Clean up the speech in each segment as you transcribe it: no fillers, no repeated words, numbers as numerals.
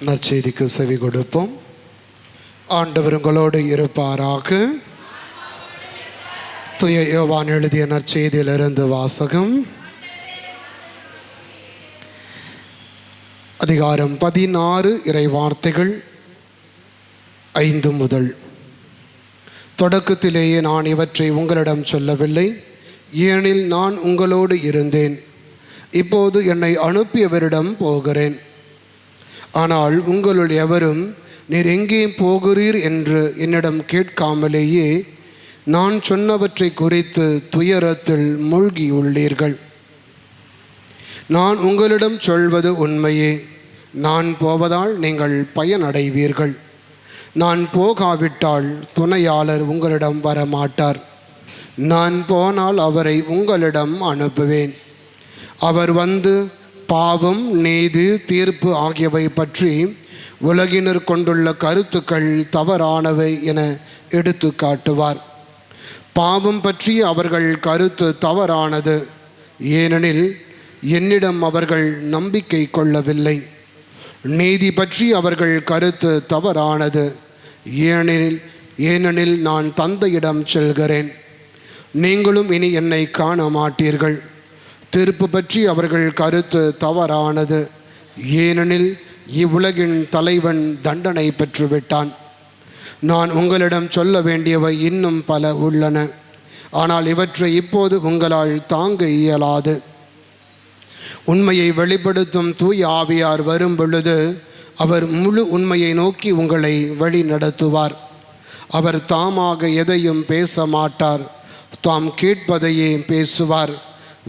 நற்செய்திக்கு செவி கொடுப்போம். ஆண்டவர் உங்களோடு இருப்பாராக. தூய யோவான் எழுதிய நற்செய்தியிலிருந்து வாசகம். அதிகாரம் 16, இறை வார்த்தைகள் 5 முதல். தொடக்கத்திலேயே நான் இவற்றை உங்களிடம் சொல்லவில்லை, ஏனெனில் நான் உங்களோடு இருந்தேன். இப்போது என்னை அனுப்பியவரிடம் போகிறேன். ஆனால் உங்களுள் எவரும் நீர் எங்கே போகிறீர் என்று என்னிடம் கேட்காமலேயே நான் சொன்னவற்றை குறித்து துயரத்தில் மூழ்கியுள்ளீர்கள். நான் உங்களிடம் சொல்வது உண்மையே. நான் போவதால் நீங்கள் பயனடைவீர்கள். நான் போகாவிட்டால் துணையாளர் உங்களிடம் வரமாட்டார். நான் போனால் அவரை உங்களிடம் அனுப்புவேன். அவர் வந்து பாவம், நீதி, தீர்ப்பு ஆகியவை பற்றி உலகினர் கொண்டுள்ள கருத்துக்கள் தவறானவை என எடுத்து காட்டுவார். பாவம் பற்றி அவர்கள் கருத்து தவறானது, ஏனெனில் என்னிடம் அவர்கள் நம்பிக்கை கொள்ளவில்லை. நீதி பற்றி அவர்கள் கருத்து தவறானது, ஏனெனில் நான் தந்தையிடம் செல்கிறேன், நீங்களும் இனி என்னை காண மாட்டீர்கள். தீர்ப்பு பற்றி அவர்கள் கருத்து தவறானது, ஏனெனில் இவ்வுலகின் தலைவன் தண்டனை பெற்றுவிட்டான். நான் உங்களிடம் சொல்ல வேண்டியவை இன்னும் பல உள்ளன, ஆனால் இவற்றை இப்போது உங்களால் தாங்க இயலாது. உண்மையை வெளிப்படுத்தும் தூய ஆவியார் வரும் பொழுது அவர் முழு உண்மையை நோக்கி உங்களை வழி நடத்துவார். அவர் தாமாக எதையும் பேச மாட்டார், தாம் கேட்பதையே பேசுவார்.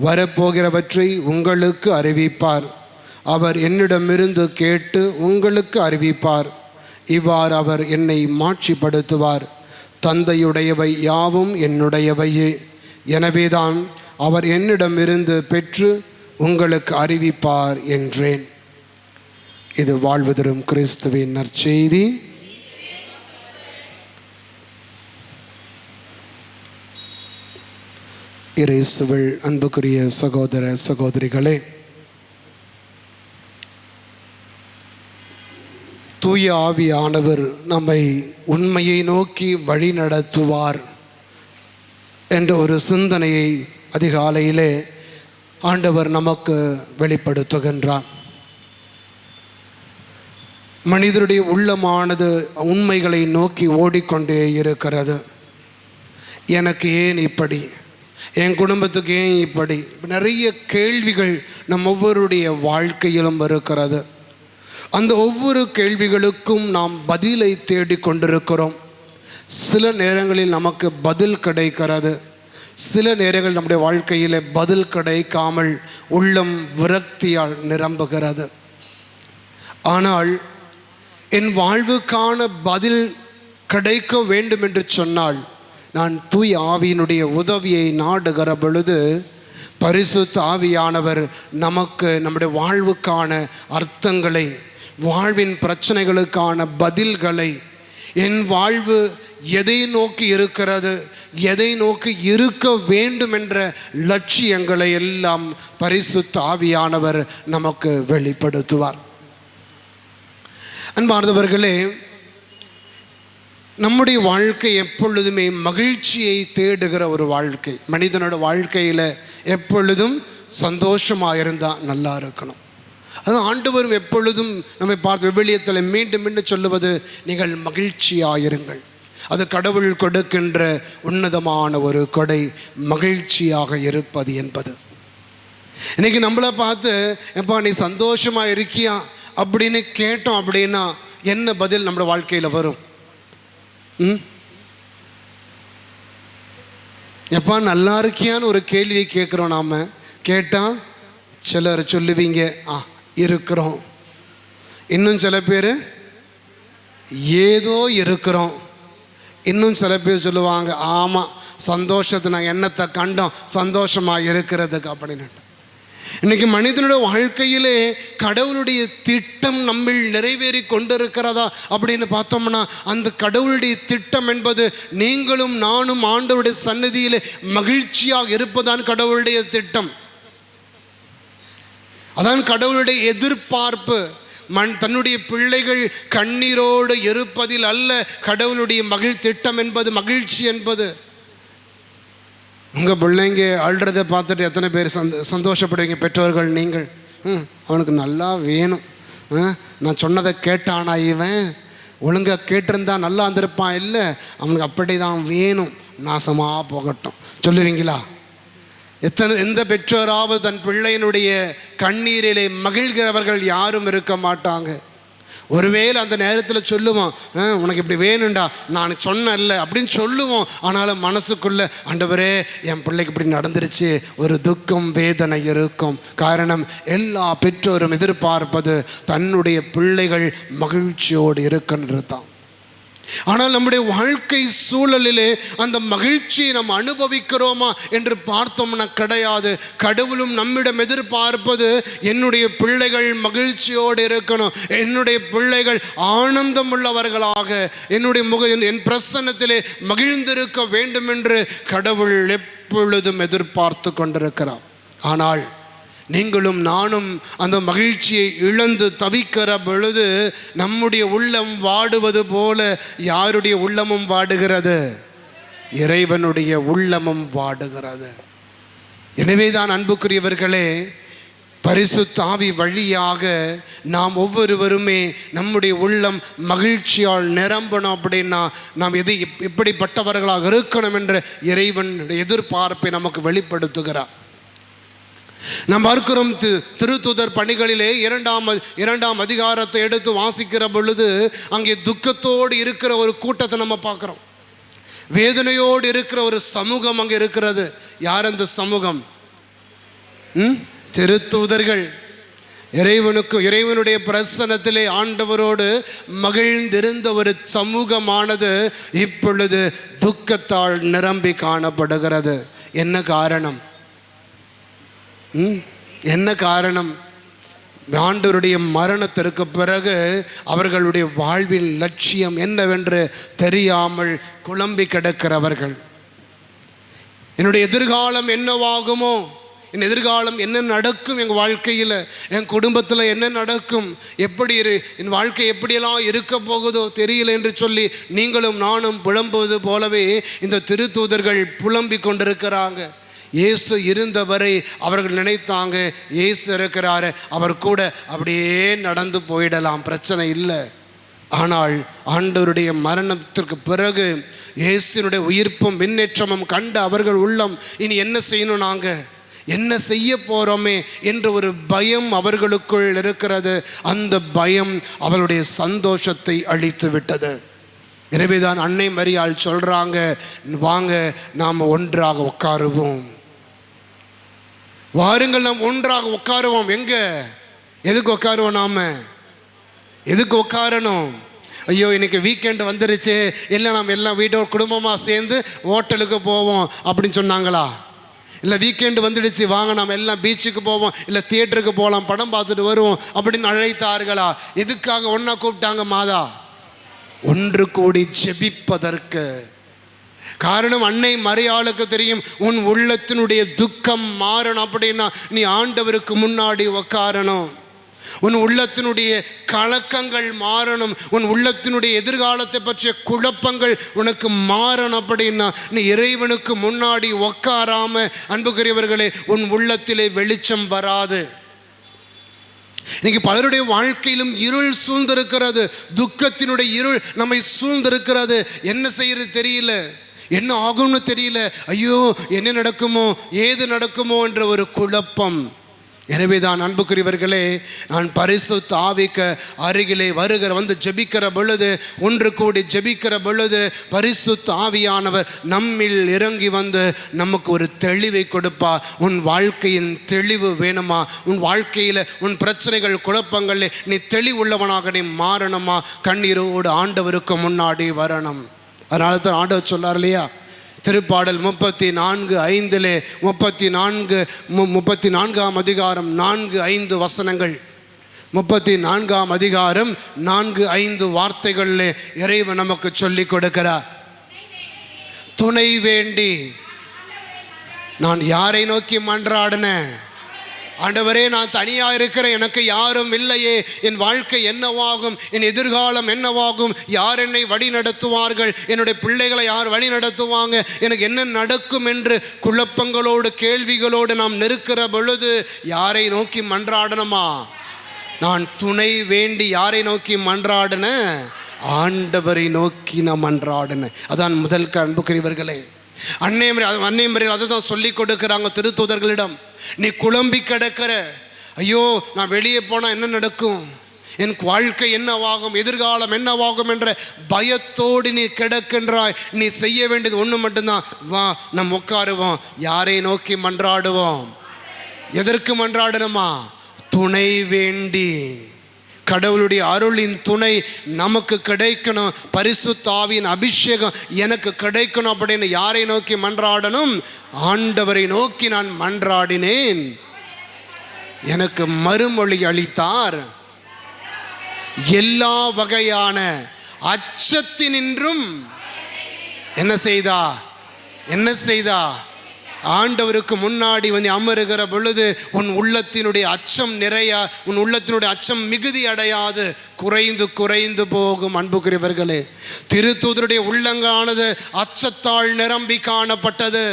வரப்போகிறவற்றை உங்களுக்கு அறிவிப்பார். அவர் என்னிடமிருந்து கேட்டு உங்களுக்கு அறிவிப்பார். இவ்வாறு அவர் என்னை மாட்சிப்படுத்துவார். தந்தையுடையவை யாவும் என்னுடையவையே. எனவேதான் அவர் என்னிடமிருந்து பெற்று உங்களுக்கு அறிவிப்பார் என்றேன். இது வாழ்வு தரும் கிறிஸ்துவின் நற்செய்தி. இயேசுவில் அன்புக்குரிய சகோதர சகோதரிகளே, தூய ஆவியானவர் நம்மை உண்மையை நோக்கி வழி நடத்துவார் என்ற ஒரு சிந்தனையை அதிகாலையிலே ஆண்டவர் நமக்கு வெளிப்படுத்துகின்றார். மனிதருடைய உள்ளமானது உண்மைகளை நோக்கி ஓடிக்கொண்டே இருக்கிறது. எனக்கு ஏன் இப்படி, என் குடும்பத்துக்கு ஏன் இப்படி, நிறைய கேள்விகள் நம் ஒவ்வொருடைய வாழ்க்கையிலும் இருக்கிறது. அந்த ஒவ்வொரு கேள்விகளுக்கும் நாம் பதிலை தேடிக்கொண்டிருக்கிறோம். சில நேரங்களில் நமக்கு பதில் கிடைக்கிறது, சில நேரங்கள் நம்முடைய வாழ்க்கையில் பதில் கிடைக்காமல் உள்ளம் விரக்தியால் நிரம்புகிறது. ஆனால் என் வாழ்வுக்கான பதில் கிடைக்க வேண்டும் என்று சொன்னால் நான் தூய ஆவியினுடைய உதவியை நாடுகிற பொழுது பரிசுத்த ஆவியானவர் நமக்கு நம்முடைய வாழ்வுக்கான அர்த்தங்களை, வாழ்வின் பிரச்சனைகளுக்கான பதில்களை, என் வாழ்வு எதை நோக்கி இருக்கிறது, எதை நோக்கி இருக்க வேண்டும் என்ற லட்சியங்களை எல்லாம் பரிசுத்த ஆவியானவர் நமக்கு வெளிப்படுத்துவார். அன்பார்ந்தவர்களே, நம்முடைய வாழ்க்கை எப்பொழுதுமே மகிழ்ச்சியை தேடுகிற ஒரு வாழ்க்கை. மனிதனோட வாழ்க்கையில் எப்பொழுதும் சந்தோஷமாக இருந்தால் நல்லா இருக்கணும். அது ஆண்டவரும் எப்பொழுதும் நம்மை பார்த்து விவிலியத்தில் மீண்டும் மீண்டும் சொல்லுவது, நீங்கள் மகிழ்ச்சியாயிருங்கள். அது கடவுள் கொடுக்கின்ற உன்னதமான ஒரு கொடை, மகிழ்ச்சியாக இருப்பது என்பது. இன்னைக்கு நம்மளை பார்த்து எப்பா நீ சந்தோஷமாக இருக்கியா அப்படின்னு கேட்டோம் அப்படின்னா என்ன பதில் நம்மளோட வாழ்க்கையில் வரும்? எப்பா நல்லா இருக்கியான்னு ஒரு கேள்வியை கேட்குறோம். நாம் கேட்டால் சிலர் சொல்லுவீங்க இருக்கிறோம், இன்னும் சில பேர் ஏதோ இருக்கிறோம், இன்னும் சில பேர் சொல்லுவாங்க ஆமாம் சந்தோஷத்தை நாங்கள் என்னத்தை கண்டோம் சந்தோஷமாக இருக்கிறதுக்கு அப்படின்னு. இன்னைக்கு மனிதனுடைய வாழ்க்கையிலே கடவுளுடைய திட்டம் நம்மில் நிறைவேறி கொண்டிருக்கிறதா அப்படின்னு பார்த்தோம்னா அந்த கடவுளுடைய திட்டம் என்பது நீங்களும் நானும் ஆண்டவருடைய சன்னதியிலே மகிழ்ச்சியாக இருப்பதான் கடவுளுடைய திட்டம். அதான் கடவுளுடைய எதிர்பார்ப்பு. தன்னுடைய பிள்ளைகள் கண்ணீரோடு இருப்பதில் அல்ல கடவுளுடைய திட்டம் என்பது, மகிழ்ச்சி என்பது. உங்கள் பிள்ளைங்க அழுறதை பார்த்துட்டு எத்தனை பேர் சந்தோஷப்படுவீங்க? பெற்றோர்கள் நீங்கள். அவனுக்கு நல்லா வேணும், நான் சொன்னதை கேட்டானா, இவன் ஒழுங்காக கேட்டிருந்தா நல்லா இருந்திருப்பான், இல்லை அவனுக்கு அப்படி தான் வேணும், நாசமாக போகட்டும் சொல்லுவீங்களா? எந்த பெற்றோராவது தன் பிள்ளையினுடைய கண்ணீரிலே மகிழ்கிறவர்கள் யாரும் இருக்க மாட்டாங்க. ஒருவேளை அந்த நேரத்தில் சொல்லுவோம், உனக்கு இப்படி வேணும்டா, நான் சொன்னேன்ல அப்படின்னு சொல்லுவோம். ஆனாலும் மனசுக்குள்ள, ஆண்டவரே என் பிள்ளைக்கு இப்படி நடந்துருச்சு, ஒரு துக்கம் வேதனை இருக்கும். காரணம், எல்லா பெற்றோரும் எதிர்பார்ப்பது தன்னுடைய பிள்ளைகள் மகிழ்ச்சியோடு இருக்கின்றது தான். ஆனால் நம்முடைய வாழ்க்கை சூழலிலே அந்த மகிழ்ச்சியை நாம் அனுபவிக்கிறோமா என்று பார்த்தோம்னா கிடையாது. கடவுளும் நம்மிடம் எதிர்பார்ப்பது, என்னுடைய பிள்ளைகள் மகிழ்ச்சியோடு இருக்கணும், என்னுடைய பிள்ளைகள் ஆனந்தம் உள்ளவர்களாக என் பிரசன்னத்திலே மகிழ்ந்திருக்க வேண்டும் என்று கடவுள் எப்பொழுதும் எதிர்பார்த்து கொண்டிருக்கிறார். ஆனால் நீங்களும் நானும் அந்த மகிழ்ச்சியை இழந்து தவிக்கிற பொழுது நம்முடைய உள்ளம் வாடுவது போல யாருடைய உள்ளமும் வாடுகிறது? இறைவனுடைய உள்ளமும் வாடுகிறது. எனவேதான் அன்புக்குரியவர்களே, பரிசுத்த ஆவி வழியாக நாம் ஒவ்வொருவருமே நம்முடைய உள்ளம் மகிழ்ச்சியால் நிரம்பணும். அப்படின்னா நாம் எப்படிப்பட்டவர்களாக இருக்கணும் என்ற இறைவனுடைய எதிர்பார்ப்பை நமக்கு வெளிப்படுத்துகிறார். நாம் பார்க்கிறோம், திருத்தூதர் பணிகளிலே இரண்டாம் அதிகாரத்தை எடுத்து வாசிக்கிற பொழுது அங்கே துக்கத்தோடு இருக்கிற ஒரு கூட்டத்தை நம்ம பார்க்கிறோம். வேதனையோடு இருக்கிற ஒரு சமூகம் அங்கே இருக்கிறது. யார் அந்த சமூகம்? திருத்தூதர்கள். இறைவனுடைய பிரசன்னத்திலே ஆண்டவரோடு மகிழ்ந்திருந்த ஒரு சமூகமானது இப்பொழுது துக்கத்தால் நிரம்பி காணப்படுகிறது. என்ன காரணம்? என்ன காரணம்? ஆண்டவருடைய மரணத்திற்கு பிறகு அவர்களுடைய வாழ்வின் லட்சியம் என்னவென்று தெரியாமல் குழம்பி கிடக்கிறவர்கள். என்னுடைய எதிர்காலம் என்னவாகுமோ, என் எதிர்காலம் என்ன நடக்கும், எங்கள் வாழ்க்கையில் என் குடும்பத்தில் என்ன நடக்கும், என் வாழ்க்கை எப்படியெல்லாம் இருக்க போகுதோ தெரியல என்று சொல்லி நீங்களும் நானும் புலம்புவது போலவே இந்த திருத்தூதர்கள் புலம்பி கொண்டிருக்கிறாங்க. இயேசு இருந்தவரை அவர்கள் நினைத்தாங்க, இயேசு இருக்கிறாரு, அவர் கூட அப்படியே நடந்து போயிடலாம், பிரச்சனை இல்லை. ஆனால் ஆண்டவருடைய மரணத்திற்கு பிறகு இயேசுனுடைய உயிர்ப்பும் முன்னேற்றமும் கண்ட அவர்கள் உள்ளம், இனி என்ன செய்யணும், நாங்கள் என்ன செய்ய போகிறோமே என்ற ஒரு பயம் அவர்களுக்குள் இருக்கிறது. அந்த பயம் அவளுடைய சந்தோஷத்தை அழித்து விட்டது. எனவேதான் அன்னை மரியாள் சொல்கிறாங்க, வாங்க நாம் ஒன்றாக உட்காருவோம், வாருங்கள் நாம் ஒன்றாக உட்காருவோம். எதுக்கு உட்காருவோம்? எதுக்கு உட்காரணும்? ஐயோ இன்னைக்கு வீக்கெண்டு வந்துருச்சு, இல்லை நாம் எல்லாம் வீட்டோட குடும்பமாக சேர்ந்து ஹோட்டலுக்கு போவோம் அப்படின்னு சொன்னாங்களா? இல்லை வீக்கெண்டு வந்துடுச்சு, வாங்க நாம் எல்லாம் பீச்சுக்கு போவோம், இல்லை தியேட்டருக்கு போகலாம், படம் பார்த்துட்டு வருவோம் அப்படின்னு அழைத்தார்களா? எதுக்காக ஒன்றா கூப்பிட்டாங்க மாதா? ஒன்று கூடி ஜெபிப்பதற்கு. காரணம், அன்னை மரியாளுக்கு தெரியும், உன் உள்ளத்தினுடைய துக்கம் மாறணும் அப்படின்னா நீ ஆண்டவருக்கு முன்னாடி உட்காரணும். உன் உள்ளத்தினுடைய கலக்கங்கள் மாறணும், உன் உள்ளத்தினுடைய எதிர்காலத்தை பற்றிய குழப்பங்கள் உனக்கு மாறணும் அப்படின்னா நீ இறைவனுக்கு முன்னாடி உட்காராம, அன்புக்குரியவர்களே, உன் உள்ளத்திலே வெளிச்சம் வராது. இன்னைக்கு பலருடைய வாழ்க்கையிலும் இருள் சூழ்ந்திருக்கிறது, துக்கத்தினுடைய இருள் நம்மை சூழ்ந்திருக்கிறது. என்ன செய்யறது தெரியல, என்ன ஆகும்னு தெரியல, ஐயோ என்ன நடக்குமோ ஏது நடக்குமோ என்ற ஒரு குழப்பம். எனவே தான் அன்புக்குரியவர்களே, நான் பரிசுத்த ஆவிக்கு அருகிலே வந்து ஜெபிக்கிற பொழுது, ஒன்று கூடி ஜெபிக்கிற பொழுது பரிசுத்த ஆவியானவர் நம்மில் இறங்கி வந்து நமக்கு ஒரு தெளிவை கொடுப்பா. உன் வாழ்க்கையின் தெளிவு வேணுமா? உன் வாழ்க்கையில் உன் பிரச்சனைகள் குழப்பங்களில் நீ தெளிவுள்ளவனாக நீ மாறணுமா? கண்ணீரோடு ஆண்டவருக்கு முன்னாடி வரணும். அதனால தான் ஆண்டவர் சொல்லார் இல்லையா, திருப்பாடல் 34:5 34ஆம் அதிகாரம் 4-5 வசனங்கள், 34ஆம் அதிகாரம் 4-5 வார்த்தைகளில் இறைவன் நமக்கு சொல்லி கொடுக்கிறார். துணை வேண்டி நான் யாரை நோக்கி மன்றாடினேன்? ஆண்டவரே, நான் தனியாக இருக்கிறேன், எனக்கு யாரும் இல்லையே, என் வாழ்க்கை என்னவாகும், என் எதிர்காலம் என்னவாகும், யார் என்னை வழி நடத்துவார்கள், என்னுடைய பிள்ளைகளை யார் வழி நடத்துவாங்க, எனக்கு என்ன நடக்கும் என்று குழப்பங்களோடு கேள்விகளோடு நாம் நெருக்கிற பொழுது யாரை நோக்கி மன்றாடணுமா? நான் துணை வேண்டி யாரை நோக்கி மன்றாடின? ஆண்டவரை நோக்கி நான் மன்றாடினேன். அதான் முதல் அன்புக்குரியவர்களே, அன்னையமரில் அதை தான் சொல்லி கொடுக்குறாங்க திருத்தூதர்களிடம். நீ குழம்பி கிடக்கிற, ஐயோ நான் வெளியே போனால் என்ன நடக்கும், என் வாழ்க்கை என்னவாகும், எதிர்காலம் என்னவாகும் என்ற பயத்தோடு நீ கிடக்கின்றாய். நீ செய்ய வேண்டியது ஒன்று மட்டும்தான், வா நம்ம உட்காருவோம், யாரை நோக்கி மன்றாடுவோம். எதற்கு மன்றாடணுமா? துணை வேண்டி. கடவுளுடைய அருளின் துணை நமக்கு கிடைக்கணும், பரிசுத்த ஆவியின் அபிஷேகம் எனக்கு கிடைக்கணும் அப்படின்னு யாரை நோக்கி மன்றாடணும்? ஆண்டவரை நோக்கி நான் மன்றாடினேன், எனக்கு மறுமொழி அளித்தார். எல்லா வகையான அச்சத்தினின்றும் என்ன செய்தா? ஆண்டவருக்கு முன்னாடி வந்து அமருகிற பொழுது உன் உள்ளத்தினுடைய அச்சம் நிறைய, உன் உள்ளத்தினுடைய அச்சம் மிகுதி அடையாது, குறைந்து குறைந்து போகும். அன்புக்குரியவர்களே, திருத்தூதருடைய உள்ளங்கானது அச்சத்தால் நிரம்பி காணப்பட்டது.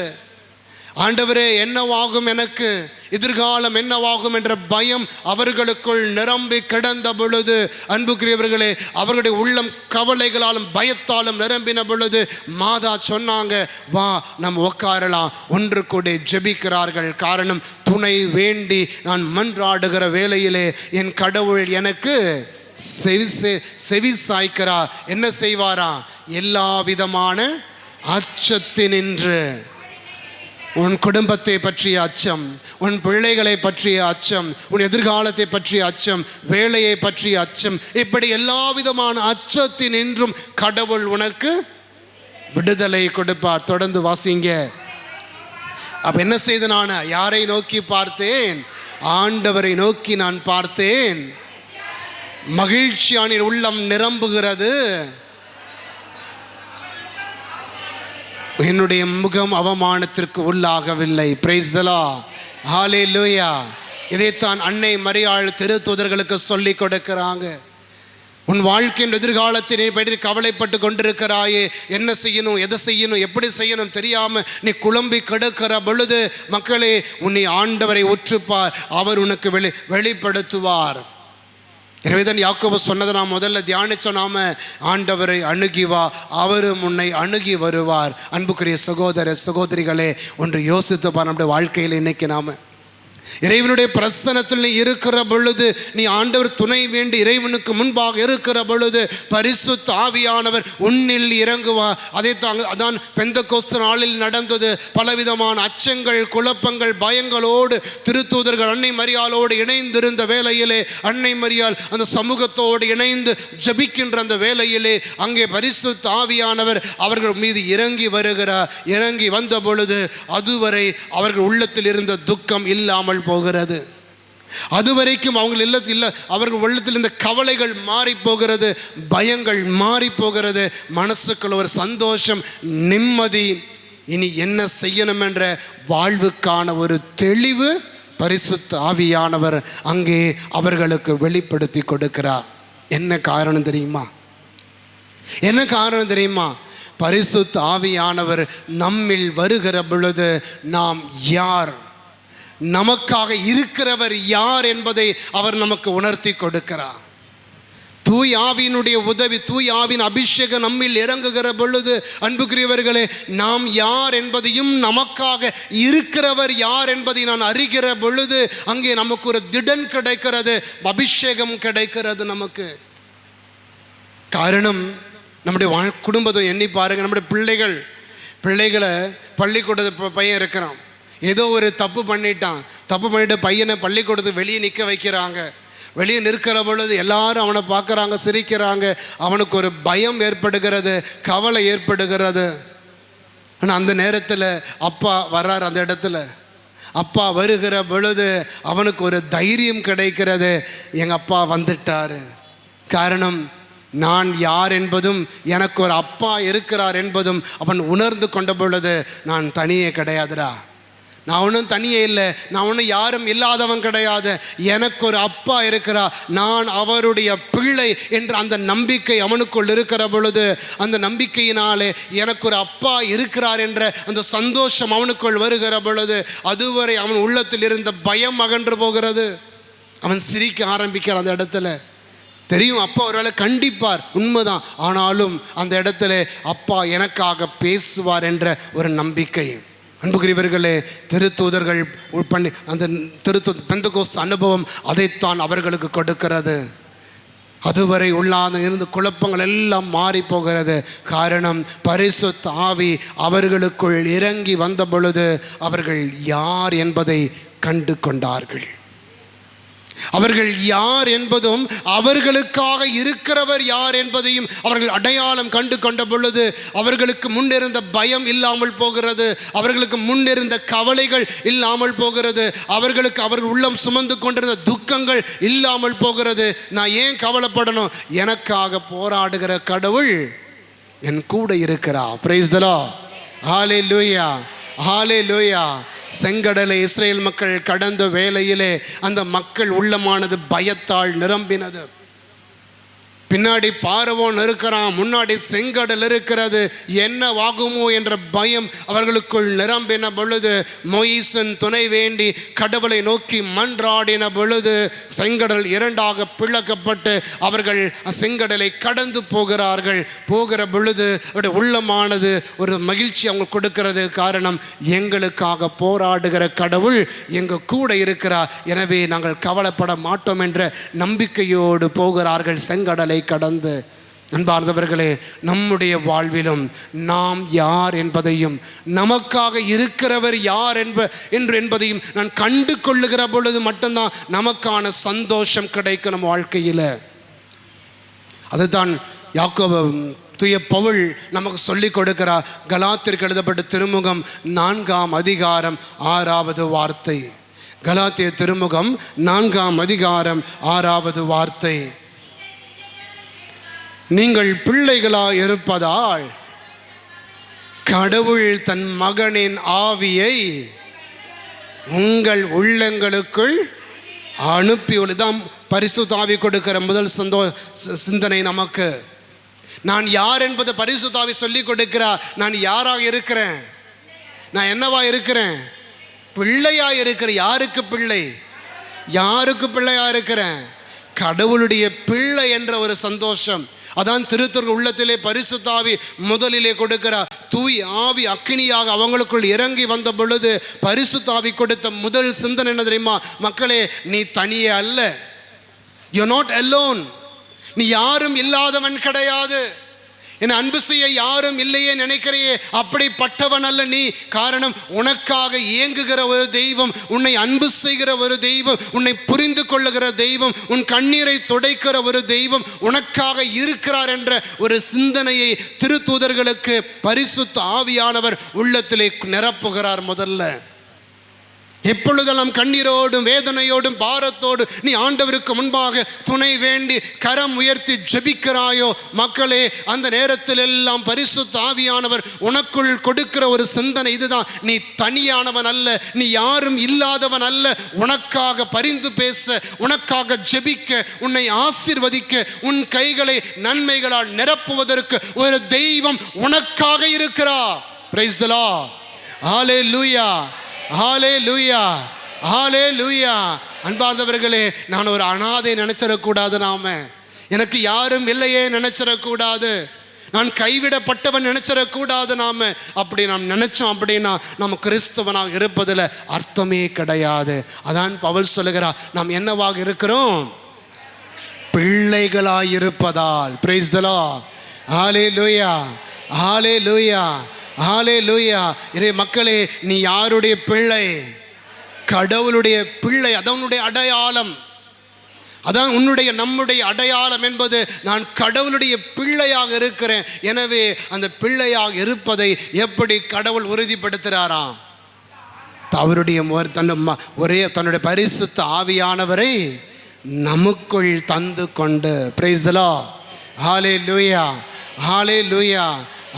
ஆண்டவரே, என்னவாகும், எனக்கு எதிர்காலம் என்னவாகும் என்ற பயம் அவர்களுக்குள் நிரம்பி கிடந்த பொழுது, அன்புக்குரியவர்களே, அவர்களுடைய உள்ளம் கவலைகளாலும் பயத்தாலும் நிரம்பின பொழுது மாதா சொன்னாங்க, வா நம்ம உட்காரலாம். ஒன்று கூட ஜெபிக்கிறார்கள். காரணம், துணை வேண்டி நான் மன்றாடுகிற வேளையிலே என் கடவுள் எனக்கு செவி சாய்க்கிறார். என்ன செய்வாரா? எல்லா விதமான அச்சத்தினின்று, உன் குடும்பத்தை பற்றிய அச்சம், உன் பிள்ளைகளை பற்றிய அச்சம், உன் எதிர்காலத்தை பற்றிய அச்சம், வேலையை பற்றிய அச்சம், இப்படி எல்லா விதமான அச்சத்தினின்றும் கடவுள் உனக்கு விடுதலை கொடுப்பார். தொடர்ந்து வாசிங்க. அப்ப என்ன செய்த? நான் யாரை நோக்கி பார்த்தேன்? ஆண்டவரை நோக்கி நான் பார்த்தேன். மகிழ்ச்சியான உள்ளம் நிரம்புகிறது. என்னுடைய முகம் அவமானத்திற்கு உள்ளாகவில்லை. பிரைஸ் தி லார்ட், ஹல்லேலூயா. இதைத்தான் அன்னை மரியாள் திருத்தூதர்களுக்கு சொல்லி கொடுக்கிறாங்க. உன் வாழ்க்கையின் எதிர்காலத்தினை பற்றி கவலைப்பட்டு கொண்டிருக்கிறாயே, என்ன செய்யணும், எதை செய்யணும், எப்படி செய்யணும் தெரியாம நீ குழம்பி கிடக்கிற பொழுது, மக்களே, உன்னை ஆண்டவரை உற்றுப்பார், அவர் உனக்கு வெளிப்படுத்துவார். எனவேதான் யாக்கோபு சொன்னதை நாம் முதல்ல தியானிச்சோம். நாம ஆண்டவரை அணுகி வா, அவரும் உன்னை அணுகி வருவார். அன்புக்குரிய சகோதர சகோதரிகளே, ஒன்று யோசித்து பார். நம்முடைய வாழ்க்கையில் இன்னைக்கு நாம இறைவனுடைய பிரசன்னத்தில் நீ இருக்கிற பொழுது, நீ ஆண்டவர் துணை வேண்டி இறைவனுக்கு முன்பாக இருக்கிற பொழுது பரிசுத்த ஆவியானவர் உன்னில் இறங்குவார். அதான் பெந்தகோஸ்து நாளில் நடந்தது. பலவிதமான அச்சங்கள், குழப்பங்கள், பயங்களோடு திருத்தூதர்கள் அன்னை மரியாளோடு இணைந்திருந்த வேளையிலே, அன்னை மரியாள் அந்த சமூகத்தோடு இணைந்து ஜபிக்கின்ற அந்த வேளையிலே அங்கே பரிசுத்த ஆவியானவர் அவர்கள் மீது இறங்கி வருகிறார். இறங்கி வந்த பொழுது அதுவரை அவர்கள் உள்ளத்தில் இருந்த துக்கம் இல்லாமல் போகிறது. அதுவரைக்கும் அவங்க இல்ல அவர்கள் உள்ளத்தில் இந்த கவலைகள் மாறி போகிறது, பயங்கள் மாறி போகிறது. மனசுக்குள்ள ஒரு சந்தோஷம், நிம்மதி, இனி என்ன செய்யணும் என்ற வாழ்வுக்கான ஒரு தெளிவு பரிசுத்த ஆவியானவர் அங்கே அவர்களுக்கு வெளிப்படுத்தி கொடுக்கிறார். என்ன காரணம் தெரியுமா? என்ன காரணம் தெரியுமா? பரிசுத்த ஆவியானவர் நம்மில் வருகிற பொழுது நாம் யார், நமக்காக இருக்கிறவர் யார் என்பதை அவர் நமக்கு உணர்த்தி கொடுக்கிறார். தூய் ஆவியினுடைய உதவி, தூய் ஆவியின் அபிஷேகம் நம்மில் இறங்குகிற பொழுது, அன்புக்குரியவர்களே, நாம் யார் என்பதையும் நமக்காக இருக்கிறவர் யார் என்பதை நான் அறிகிற பொழுது அங்கே நமக்கு ஒரு திடன் கிடைக்கிறது, அபிஷேகம் கிடைக்கிறது நமக்கு. காரணம், நம்முடைய குடும்பத்தை எண்ணி பாருங்க. நம்முடைய பிள்ளைகளை பள்ளிக்கூடத்து பையன் இருக்கிறான், ஏதோ ஒரு தப்பு பண்ணிட்டு பையனை பள்ளிக்கூடத்துக்கு வெளியே நிற்க வைக்கிறாங்க. வெளியே நிற்கிற பொழுது எல்லாரும் அவனை பார்க்குறாங்க, சிரிக்கிறாங்க. அவனுக்கு ஒரு பயம் ஏற்படுகிறது, கவலை ஏற்படுகிறது. ஆனால் அந்த நேரத்தில் அப்பா வர்றார். அந்த இடத்துல அப்பா வருகிற பொழுது அவனுக்கு ஒரு தைரியம் கிடைக்கிறது, எங்கள் அப்பா வந்துட்டார். காரணம், நான் யார் என்பதும் எனக்கு ஒரு அப்பா இருக்கிறார் என்பதும் அவன் உணர்ந்து கொண்ட பொழுது, நான் தனியே கிடையாதுடா, நான் ஒன்றும் தனியே இல்லை, நான் ஒன்றும் யாரும் இல்லாதவன் கிடையாது, எனக்கு ஒரு அப்பா இருக்கிறார், நான் அவருடைய பிள்ளை என்ற அந்த நம்பிக்கை அவனுக்குள் இருக்கிற பொழுது, அந்த நம்பிக்கையினாலே எனக்கு ஒரு அப்பா இருக்கிறார் என்ற அந்த சந்தோஷம் அவனுக்குள் வருகிற பொழுது, அதுவரை அவன் உள்ளத்தில் இருந்த பயம் அகன்று போகிறது. அவன் சிரிக்க ஆரம்பிக்கிறான். அந்த இடத்துல தெரியும் அப்பா ஒருவேளை கண்டிப்பார், உண்மைதான், ஆனாலும் அந்த இடத்துல அப்பா எனக்காக பேசுவார் என்ற ஒரு நம்பிக்கை. அன்புக்குரியவர்களே, திருத்தூதர்கள் பண்ணி அந்த பெந்தெகோஸ்து அனுபவம் அதைத்தான் அவர்களுக்கு கொடுக்கிறது. அதுவரை உள்ளாத இருந்து குழப்பங்கள் எல்லாம் மாறி போகிறது. காரணம், பரிசுத்த ஆவி அவர்களுக்குள் இறங்கி வந்த பொழுது அவர்கள் யார் என்பதை கண்டு கொண்டார்கள். அவர்கள் யார் என்பதும் அவர்களுக்காக இருக்கிறவர் யார் என்பதையும் அவர்கள் அடையாளம் கண்டு கொண்ட பொழுது அவர்களுக்கு முன்னிருந்த பயம் இல்லாமல் போகிறது, அவர்களுக்கு முன்னிருந்த கவலைகள் இல்லாமல் போகிறது, அவர்களுக்கு அவர்கள் உள்ளம் சுமந்து கொண்டிருந்த துக்கங்கள் இல்லாமல் போகிறது. நான் ஏன் கவலைப்படணும்? எனக்காக போராடுகிற கடவுள் என் கூட இருக்கிறார். Praise the Lord. Hallelujah, hallelujah. செங்கடலை இஸ்ரேல் மக்கள் கடந்த வேளையிலே அந்த மக்கள் உள்ளமானது பயத்தால் நிரம்பினது. பின்னாடி பார்வோன் இருக்கிறான், முன்னாடி செங்கடல் இருக்கிறது, என்னவாகுமோ என்ற பயம் அவர்களுக்குள் நிரம்பின பொழுது மோயிசன் துணை வேண்டி கடவுளை நோக்கி மன்றாடின பொழுது செங்கடல் இரண்டாக பிளக்கப்பட்டு அவர்கள் செங்கடலை கடந்து போகிறார்கள். போகிற பொழுது அவருடைய உள்ளமானது ஒரு மகிழ்ச்சி அவங்க கொடுக்கிறது. காரணம், எங்களுக்காக போராடுகிற கடவுள் எங்க கூட இருக்கிறார், எனவே நாங்கள் கவலைப்பட மாட்டோம் என்ற நம்பிக்கையோடு போகிறார்கள் செங்கடலை கடந்து. அன்பார்ந்தவர்களே, நம்முடைய வாழ்விலும் நாம் யார் என்பதையும் நமக்காக இருக்கிறவர் யார் என்பதையும் நான் கண்டு கொள்ளுகிற பொழுது மட்டும்தான் நமக்கான சந்தோஷம் கிடைக்கும் நம் வாழ்க்கையில். அதுதான் யாக்கோபு தூய பவுல் நமக்கு சொல்லிக் கொடுக்கிறார். கலாத்தியருக்கு எழுதப்பட்ட திருமுகம் 4ஆம் அதிகாரம் 6வது வார்த்தை. கலாத்திய திருமுகம் 4ஆம் அதிகாரம் 6வது வார்த்தை. நீங்கள் பிள்ளைகளாய் இருப்பதால் கடவுள் தன் மகனின் ஆவியை உங்கள் உள்ளங்களுக்குள் அனுப்பியுள்ளதாம். பரிசுத்த ஆவி கொடுக்கிற முதல் சிந்தனை நமக்கு. நான் யார் என்பதை பரிசுத்த ஆவி சொல்லிக் கொடுக்கிறார். நான் யாராக இருக்கிறேன்? நான் என்னவா இருக்கிறேன்? பிள்ளையா இருக்கிறேன். யாருக்கு பிள்ளை? யாருக்கு பிள்ளையா இருக்கிறேன்? கடவுளுடைய பிள்ளை என்ற ஒரு சந்தோஷம். அதான் திருத்தூதர் உள்ளத்திலே பரிசுத்த ஆவி முதலிலே கொடுக்கிறார். தூய் ஆவி அக்கினியாக அவங்களுக்குள் இறங்கி வந்த பொழுது பரிசுத்த ஆவி கொடுத்த முதல் சிந்தனை என்ன தெரியுமா? மக்களே, நீ தனியே அல்ல. You're not alone. நீ யாரும் இல்லாதவன் கிடையாது. என் அன்பு செய்ய யாரும் இல்லையே நினைக்கிறையே, அப்படிப்பட்டவன் அல்ல நீ. காரணம், உனக்காக இயங்குகிற ஒரு தெய்வம், உன்னை அன்பு செய்கிற ஒரு தெய்வம், உன்னை புரிந்து கொள்ளுகிற தெய்வம், உன் கண்ணீரை துடைக்கிற ஒரு தெய்வம் உனக்காக இருக்கிறார் என்ற ஒரு சிந்தனையை திருத்தூதர்களுக்கு பரிசுத்த ஆவியானவர் உள்ளத்திலே நிரப்புகிறார். முதல்ல எப்பொழுதெல்லாம் கண்ணீரோடும் வேதனையோடும் பாரத்தோடு நீ ஆண்டவருக்கு முன்பாக துணை வேண்டி கரம் உயர்த்தி ஜெபிக்கிறாயோ மக்களே, அந்த நேரத்தில் எல்லாம் பரிசுத்த ஆவியானவர் உனக்குள் கொடுக்கிற ஒரு சிந்தனை இதுதான். நீ தனியானவன் அல்ல, நீ யாரும் இல்லாதவன் அல்ல. உனக்காக பரிந்து பேச, உனக்காக ஜெபிக்க, உன்னை ஆசீர்வதிக்க, உன் கைகளை நன்மைகளால் நிரப்புவதற்கு ஒரு தெய்வம் உனக்காக இருக்கிறார். Praise the Lord. Hallelujah, hallelujah, hallelujah. அன்பார்ந்தவர்களே, நான் ஒரு அனாதை நினைச்சிடக்கூடாது. நாம எனக்கு யாரும் இல்லையே நினைச்சிடக்கூடாது. நான் கைவிடப்பட்டவன் நினைச்சிடக்கூடாது. நாம அப்படி நாம் நினைச்சோம் அப்படின்னா நம்ம கிறிஸ்தவனாக இருப்பதில் அர்த்தமே கிடையாது. அதான் பவுல் சொல்லுகிறார், நாம் என்னவாக இருக்கிறோம்? பிள்ளைகளாய் இருப்பதால். Praise the Lord. Hallelujah, hallelujah, hallelujah. இறை மக்களே, நீ யாருடைய பிள்ளை? கடவுளுடைய பிள்ளை. அதான் உன்னுடைய அடையாளம். அதான் உன்னுடைய நம்முடைய அடையாளம் என்பது நான் கடவுளுடைய பிள்ளையாக இருக்கிறேன். எனவே அந்த பிள்ளையாக இருப்பதை எப்படி கடவுள் உறுதிப்படுத்துகிறாராம்? அவருடைய தன்னுடைய பரிசுத்த ஆவியானவரை நமக்குள் தந்து கொண்டு. Praise the Lord. Hallelujah, hallelujah,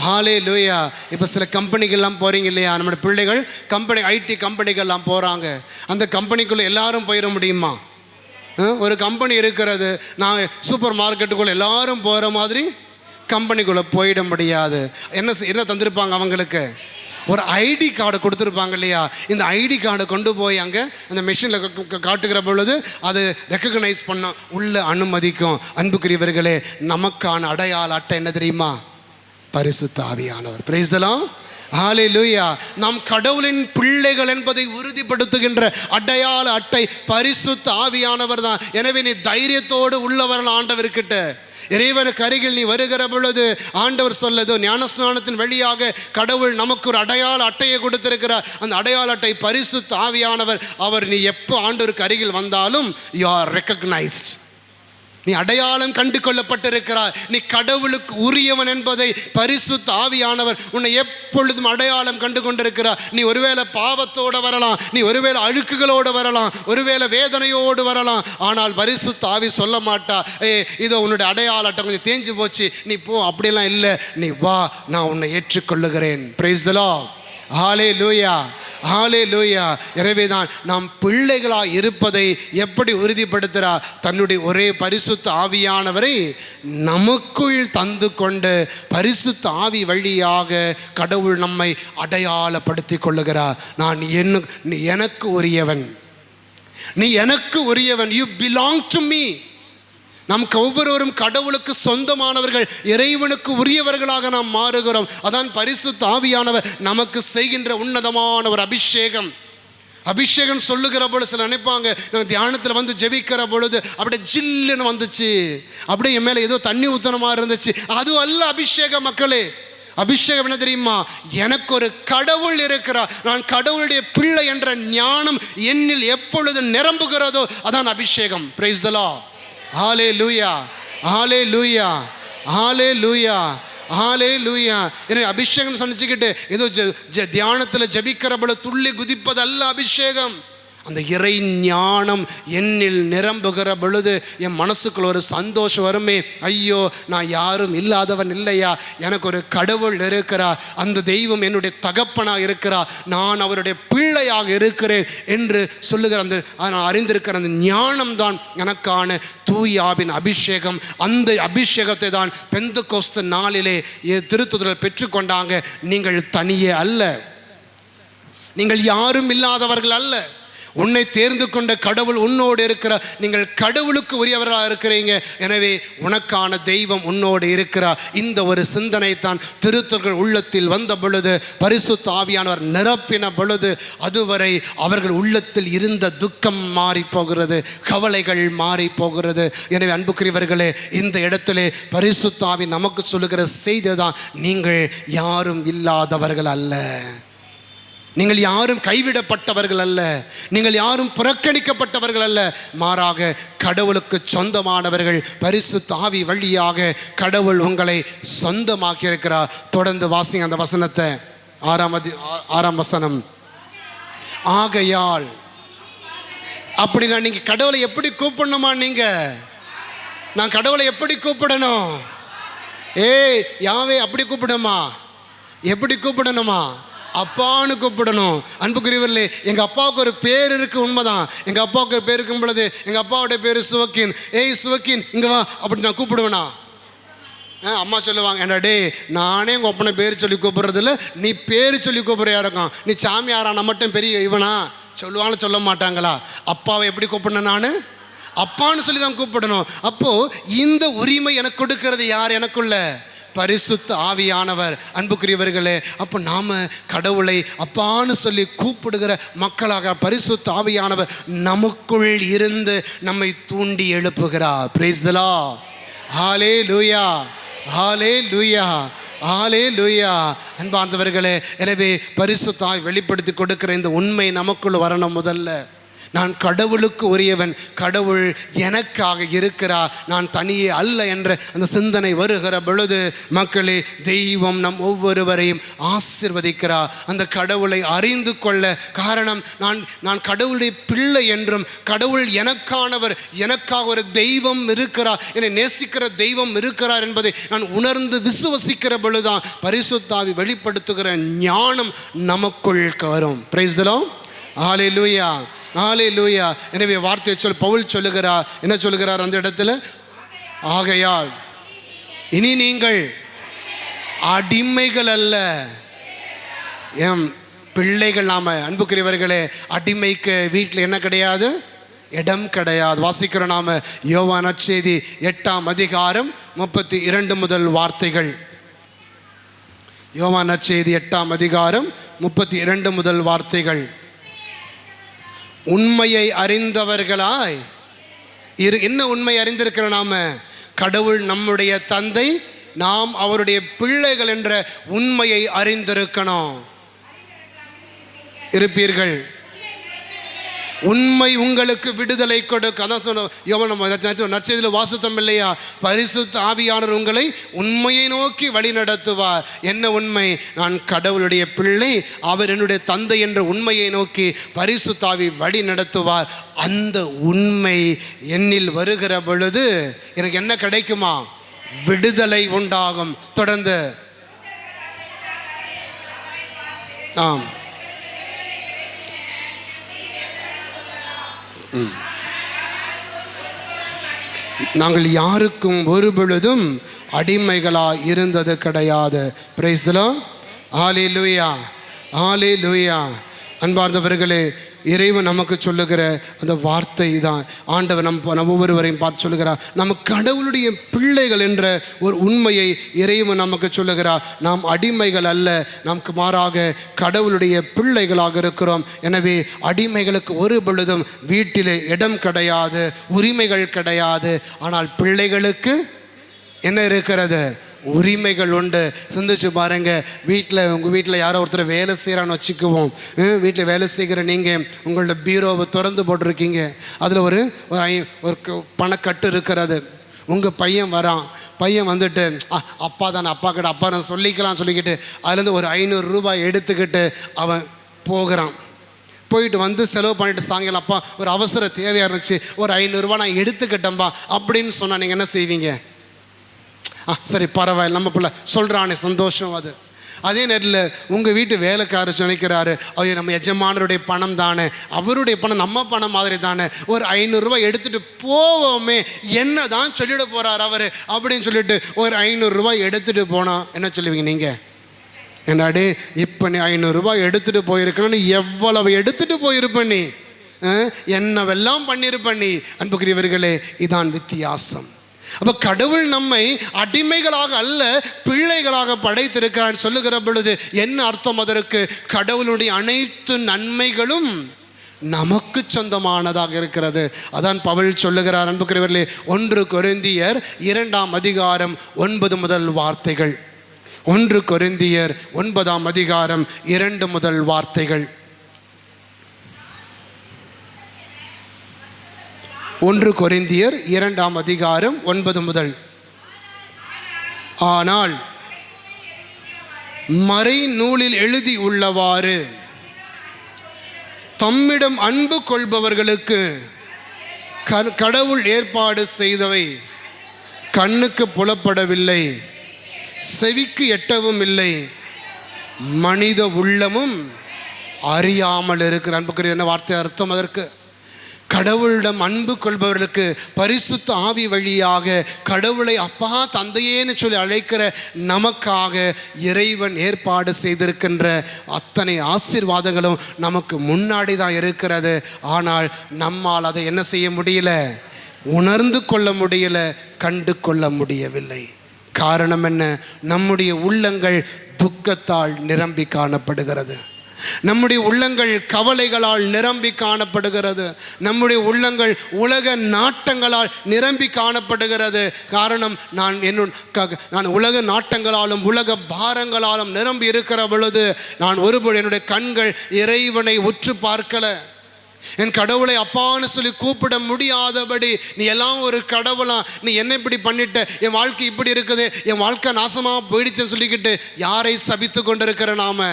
hallelujah. இப்போ சில கம்பெனிகள்லாம் போகிறீங்க இல்லையா, நம்மளோட பிள்ளைகள் கம்பெனி ஐடி கம்பெனிகள்லாம் போகிறாங்க. அந்த கம்பெனிக்குள்ளே எல்லாரும் போயிட முடியுமா? ஒரு கம்பெனி இருக்கிறது, நான் சூப்பர் மார்க்கெட்டுக்குள்ளே எல்லாரும் போகிற மாதிரி கம்பெனிக்குள்ளே போயிட முடியாது. என்ன தந்திருப்பாங்க அவங்களுக்கு? ஒரு ஐடி கார்டு கொடுத்துருப்பாங்க இல்லையா. இந்த ஐடி கார்டை கொண்டு போய் அங்கே அந்த மிஷினில் காட்டுகிற பொழுது அது ரெக்கக்னைஸ் பண்ண உள்ள அனுமதிக்கும். அன்புக்குரியவர்களே, நமக்கான அடையாள அட்டை என்ன தெரியுமா? பரிசுத்த ஆவியானவர். Praise the Lord. ஹல்லேலூயா. நாம் கடவுளின் பிள்ளைகள் என்பதை உறுதிப்படுத்துகின்ற அடையாள அட்டை பரிசுத்த ஆவியானவர் தான். எனவே நீ தைரியத்தோடு உள்ளவர்கள் ஆண்டவர்கிட்ட. இறைவனுக்கு அருகில் நீ வருகிற பொழுது ஆண்டவர் சொல்லது, ஞானஸ்நானத்தின் வழியாக கடவுள் நமக்கு ஒரு அடையாள அட்டையை கொடுத்திருக்கிறார். அந்த அடையாள அட்டை பரிசுத்த ஆவியானவர். அவர் நீ எப்போ ஆண்டவருக்கு அருகில் வந்தாலும் யூ ஆர் ரெக்கக்னைஸ்ட். நீ அடையாளம் கண்டு கொள்ளப்பட்டிருக்கிறாய். நீ கடவுளுக்கு உரியவன் என்பதை பரிசுத்த ஆவியானவர் உன்னை எப்பொழுதும் அடையாளம் கண்டு கொண்டிருக்கிறார். நீ ஒருவேளை பாவத்தோடு வரலாம், நீ ஒருவேளை அழுக்குகளோடு வரலாம், ஒருவேளை வேதனையோடு வரலாம். ஆனால் பரிசுத்த ஆவி சொல்ல மாட்டா, இதோ உன்னுடைய அடையாள அட்டை கொஞ்சம் தேஞ்சு போச்சு, நீ போ. அப்படியெல்லாம் இல்லை. நீ வா, நான் உன்னை ஏற்றுக்கொள்ளுகிறேன். Price the Lord. ஹல்லேலூயா. ஹல்லேலூயா. எனவேதான் நாம் பிள்ளைகளாக இருப்பதை எப்படி உறுதிப்படுத்துகிறார்? தன்னுடைய ஒரே பரிசுத்த ஆவியானவரை நமக்குள் தந்து கொண்டு பரிசுத்த ஆவி வழியாக கடவுள் நம்மை அடையாளப்படுத்தி கொள்ளுகிறார். நீ எனக்கு உரியவன், நீ எனக்கு உரியவன். You belong to me. நமக்கு ஒவ்வொருவரும் கடவுளுக்கு சொந்தமானவர்கள், இறைவனுக்கு உரியவர்களாக நாம் மாறுகிறோம். அதான் பரிசுத்த ஆவியானவர் நமக்கு செய்கின்ற உன்னதமான ஒரு அபிஷேகம். அபிஷேகம் சொல்லுகிற பொழுது சில நினைப்பாங்க, நாங்கள் தியானத்தில் வந்து ஜெபிக்கிற பொழுது அப்படியே ஜில்லுன்னு வந்துச்சு, அப்படியே என் மேலே ஏதோ தண்ணி ஊத்தனமாக இருந்துச்சு. அது அல்ல அபிஷேகம் மக்களே. அபிஷேகம் என்ன தெரியுமா? எனக்கு ஒரு கடவுள் இருக்கிறார், நான் கடவுளுடைய பிள்ளை என்ற ஞானம் என்னில் எப்பொழுது நிரம்புகிறதோ அதான் அபிஷேகம். Praise the Lord. Hallelujah. Hallelujah. Hallelujah. Hallelujah. எனவே அபிஷேகம் சந்திச்சுக்கிட்டு ஏதோ தியானத்தில் ஜபிக்கிறபோல துள்ளி குதிப்பதல்ல அபிஷேகம். அந்த இறை ஞானம் என்னில் நிரம்புகிற பொழுது என் மனசுக்குள்ள ஒரு சந்தோஷம் வருமே. ஐயோ, நான் யாரும் இல்லாதவன் இல்லையா, எனக்கு ஒரு கடவுள் இருக்கிறார், அந்த தெய்வம் என்னுடைய தகப்பனாக இருக்கிறார், நான் அவருடைய பிள்ளையாக இருக்கிறேன் என்று சொல்லுகிற அந்த நான் அறிந்திருக்கிற அந்த ஞானம் தான் எனக்கான தூயாவின் அபிஷேகம். அந்த அபிஷேகத்தை தான் பெந்தெகோஸ்து நாளிலே திருத்துதர்கள் பெற்றுக்கொண்டாங்க. நீங்கள் தனியே அல்ல, நீங்கள் யாரும் இல்லாதவர்கள் அல்ல, உன்னை தேர்ந்து கொண்ட கடவுள் உன்னோடு இருக்கிறார். நீங்கள் கடவுளுக்கு உரியவர்களாக இருக்கிறீங்க. எனவே உனக்கான தெய்வம் உன்னோடு இருக்கிறார். இந்த ஒரு சிந்தனை தான் திருத்தர்கள் உள்ளத்தில் வந்த பொழுது, பரிசுத்த ஆவியானவர் நிரப்பின பொழுது, அதுவரை அவர்கள் உள்ளத்தில் இருந்த துக்கம் மாறி போகிறது, கவலைகள் மாறி போகிறது. எனவே அன்புக்குரியவர்களே, இந்த இடத்திலே பரிசுத்த ஆவி நமக்கு சொல்லுகிற செய்தி தான், நீங்கள் யாரும் இல்லாதவர்கள் அல்ல, நீங்கள் யாரும் கைவிடப்பட்டவர்கள் அல்ல, நீங்கள் யாரும் புறக்கணிக்கப்பட்டவர்கள் அல்ல, மாறாக கடவுளுக்கு சொந்தமானவர்கள். பரிசுத்த ஆவி வழியாக கடவுள் உங்களை சொந்தமாக்கி இருக்கிறார். தொடர்ந்து வாசிங்க அந்த வசனத்தை. 6ஆம் வசனம். ஆகையால். அப்படின்னா நீங்க கடவுளை எப்படி கூப்பிடணுமா? நான் கடவுளை எப்படி கூப்பிடணும்? யாவே அப்படி கூப்பிடணுமா? எப்படி கூப்பிடணுமா? அப்பான்னு கூப்பிடணும். அன்புக்குரியவர்களே, எங்கள் அப்பாவுக்கு ஒரு பேர் இருக்கு, உண்மைதான். எங்கள் அப்பாவுக்கு ஒரு பேர் இருக்கும் பொழுது எங்கள் அப்பாவுடைய பேர் சுவக்கின். சுவக்கின் இங்கே வா அப்படி நான் கூப்பிடுவேனா? அம்மா சொல்லுவாங்க, ஏண்டா டே, நானே உங்கள் அப்பனை பேர் சொல்லி கூப்பிட்றதில்ல, நீ பேர் சொல்லி கூப்பிட்றியா இருக்கும், நீ சாமியாரான மட்டும் பெரிய இவனா சொல்லுவாங்களா? சொல்ல மாட்டாங்களா? அப்பாவை எப்படி கூப்பிடணும்? நான் அப்பான்னு சொல்லி தான் கூப்பிடணும். அப்போது இந்த உரிமை எனக்கு கொடுக்கறது யார்? எனக்குள்ள பரிசுத்த ஆவியானவர். அன்புக்குரியவர்களே, அப்போ நாம் கடவுளை அப்பான்னு சொல்லி கூப்பிடுகிற மக்களாக பரிசுத்த ஆவியானவர் நமக்குள் இருந்து நம்மை தூண்டி எழுப்புகிறார். Price the Lord. Hallelujah. Hallelujah. Hallelujah. அன்பார்ந்தவர்களே, எனவே பரிசுத்த ஆவி வெளிப்படுத்தி கொடுக்கிற இந்த உண்மை நமக்குள் வரணும். முதல்ல நான் கடவுளுக்கு உரியவன், கடவுள் எனக்காக இருக்கிறார், நான் தனியே அல்ல என்ற அந்த சிந்தனை வருகிற பொழுது மக்களே, தெய்வம் நம் ஒவ்வொருவரையும் ஆசீர்வதிக்கிறார். அந்த கடவுளை அறிந்து கொள்ள காரணம், நான் கடவுளுடைய பிள்ளை என்றும், கடவுள் எனக்கானவர், எனக்காக ஒரு தெய்வம் இருக்கிறார், என்னை நேசிக்கிற தெய்வம் இருக்கிறார் என்பதை நான் உணர்ந்து விசுவசிக்கிற பொழுதுதான் பரிசுத்த ஆவி வெளிப்படுத்துகிற ஞானம் நமக்குள் வரும். Praise the Lord. Hallelujah, hallelujah. எனவே வார்த்தையை பவுல் சொல்லுகிறார். என்ன சொல்லுகிறார் அந்த இடத்துல? ஆகையால் இனி நீங்கள் அடிமைகள் அல்ல, எம் பிள்ளைகள். நாம அன்புக்குரியவர்களே, அடிமைக்கு வீட்டில் என்ன கிடையாது? இடம் கிடையாது. வாசிக்கிறோம் நாம யோவான் நற்செய்தி 8ஆம் அதிகாரம் 32 முதல் வார்த்தைகள். யோவான் நற்செய்தி 8ஆம் அதிகாரம் 32 முதல் வார்த்தைகள். உண்மையை அறிந்தவர்களாய் என்ன உண்மை அறிந்திருக்கிறோம் நாம? கடவுள் நம்முடைய தந்தை, நாம் அவருடைய பிள்ளைகள் என்ற உண்மையை அறிந்திருக்கணும். இருப்பீர்கள். உண்மை உங்களுக்கு விடுதலை கொடுக்க. அதான் சொன்ன நற்செய்தியில் வாசித்தோம் இல்லையா? பரிசுத்த ஆவியானவர் உங்களை உண்மையை நோக்கி வழி நடத்துவார். என்ன உண்மை? நான் கடவுளுடைய பிள்ளை, அவர் என்னுடைய தந்தை என்ற உண்மையை நோக்கி பரிசுத்த ஆவி வழி நடத்துவார். அந்த உண்மை என்னில் வருகிற பொழுது எனக்கு என்ன கிடைக்குமா? விடுதலை உண்டாகும். தொடர்ந்து ஆம், நாங்கள் யாருக்கும் ஒரு பொழுதும் அடிமைகளாக இருந்தது கிடையாது. Praise the Lord. Hallelujah, hallelujah. அன்பார்ந்தவர்களே, இறைவன் நமக்கு சொல்லுகிற அந்த வார்த்தை தான். ஆண்டவர் நம்ம ஒவ்வொருவரையும் பார்த்து சொல்லுகிறார், நம்ம கடவுளுடைய பிள்ளைகள் என்ற ஒரு உண்மையை இறைவன் நமக்கு சொல்லுகிறார். நாம் அடிமைகள் அல்ல, நமக்கு மாறாக கடவுளுடைய பிள்ளைகளாக இருக்கிறோம். எனவே அடிமைகளுக்கு ஒரு பொழுதும் வீட்டிலே இடம் கிடையாது, உரிமைகள் கிடையாது. ஆனால் பிள்ளைகளுக்கு என்ன இருக்கிறது? உரிமைகள் உண்டு. சிந்திச்சு பாருங்க. உங்கள் வீட்டில் யாரோ ஒருத்தர் வேலை செய்கிறான்னு வச்சுக்குவோம். வீட்டில் வேலை செய்கிற நீங்கள் உங்களோட பீரோவை திறந்து போட்டிருக்கீங்க. அதில் ஒரு பணக்கட்டு இருக்கிறது. உங்கள் பையன் வரான். பையன் வந்துட்டு அப்பா தானே, அப்பா கிட்ட அப்பா நான் சொல்லிக்கலாம் சொல்லிக்கிட்டு அதுலேருந்து ஒரு 500 ரூபாய் எடுத்துக்கிட்டு அவன் போகிறான். போயிட்டு வந்து செலவு பண்ணிட்டு சாயங்காலம், அப்பா ஒரு அவசர தேவையாக இருந்துச்சு, ஒரு 500 ரூபா நான் எடுத்துக்கிட்டேன்பா அப்படின்னு சொன்னால் நீங்கள் என்ன செய்வீங்க? சரி பரவாயில்ல, நம்ம பிள்ளை சொல்கிறானே, சந்தோஷம். அதே நேரத்தில் உங்கள் வீட்டு வேலைக்காரர் நினைக்கிறாரு, ஐயோ நம்ம எஜமானருடைய பணம் தானே, அவருடைய பணம் நம்ம பணம் மாதிரி தானே, ஒரு 500 ரூபாய் எடுத்துகிட்டு போவோமே, என்ன தான் சொல்லிட போகிறார் அவர் அப்படின்னு சொல்லிட்டு ஒரு 500 ரூபாய் எடுத்துகிட்டு போனால் என்ன சொல்லுவீங்க நீங்கள்? என்னடே இப்போ நீ 500 ரூபாய் எடுத்துகிட்டு போயிருக்கணும்னு எவ்வளவு எடுத்துகிட்டு போயிருப்ப நீ, என்னவெல்லாம் பண்ணியிருப்ப நீ. அன்புக்குரியவர்களே, இதான் வித்தியாசம். அப்போ கடவுள் நம்மை அடிமைகளாக அல்ல பிள்ளைகளாக படைத்திருக்கிறான் சொல்லுகிற பொழுது என்ன அர்த்தம்? அதற்கு கடவுளுடைய அனைத்து நன்மைகளும் நமக்கு சொந்தமானதாக இருக்கிறது. அதான் பவுல் சொல்லுகிறார். அன்புக்குரியவர்களே, 1 கொரிந்தியர் 2ஆம் அதிகாரம் 9 முதல் வார்த்தைகள். 1 கொரிந்தியர் 9ஆம் அதிகாரம் 2 முதல் வார்த்தைகள். 1 கொரிந்தியர் 2ஆம் அதிகாரம் 9 முதல். ஆனால் மறை நூலில் எழுதி உள்ளவாறு தம்மிடம் அன்பு கொள்பவர்களுக்கு கடவுள் ஏற்பாடு செய்தவை கண்ணுக்கு புலப்படவில்லை, செவிக்கு எட்டவும் இல்லை, மனித உள்ளமும் அறியாமல் இருக்கிற. அன்புக்குரிய என்ன வார்த்தை அர்த்தம்? அதற்கு கடவுளிடம் அன்பு கொள்பவர்களுக்கு பரிசுத்த ஆவி வழியாக கடவுளை அப்பா தந்தையேன்னு சொல்லி அழைக்கிற நமக்காக இறைவன் ஏற்பாடு செய்திருக்கின்ற அத்தனை ஆசீர்வாதங்களும் நமக்கு முன்னாடி தான் இருக்கிறது. ஆனால் நம்மால் அதை என்ன செய்ய முடியல? உணர்ந்து கொள்ள முடியல, கண்டு கொள்ள முடியவில்லை. காரணம் என்ன? நம்முடைய உள்ளங்கள் துக்கத்தால் நிரம்பி காணப்படுகிறது. நம்முடைய உள்ளங்கள் கவலைகளால் நிரம்பி காணப்படுகிறது. நம்முடைய உள்ளங்கள் உலக நாட்டங்களால் நிரம்பி காணப்படுகிறது. காரணம், நான் உலக நாட்டங்களாலும் உலக பாரங்களாலும் நிரம்பி இருக்கிற பொழுது நான் ஒருபோது என்னுடைய கண்கள் இறைவனை உற்று பார்க்கல. என் கடவுளை அப்பான்னு சொல்லி கூப்பிட முடியாதபடி நீ எல்லாம் ஒரு கடவுளா, நீ என்ன இப்படி பண்ணிட்ட, என் வாழ்க்கை இப்படி இருக்குது, என் வாழ்க்கை நாசமாக போயிடுச்சுன்னு சொல்லிக்கிட்டு யாரை சபித்து கொண்டிருக்கிற நாம?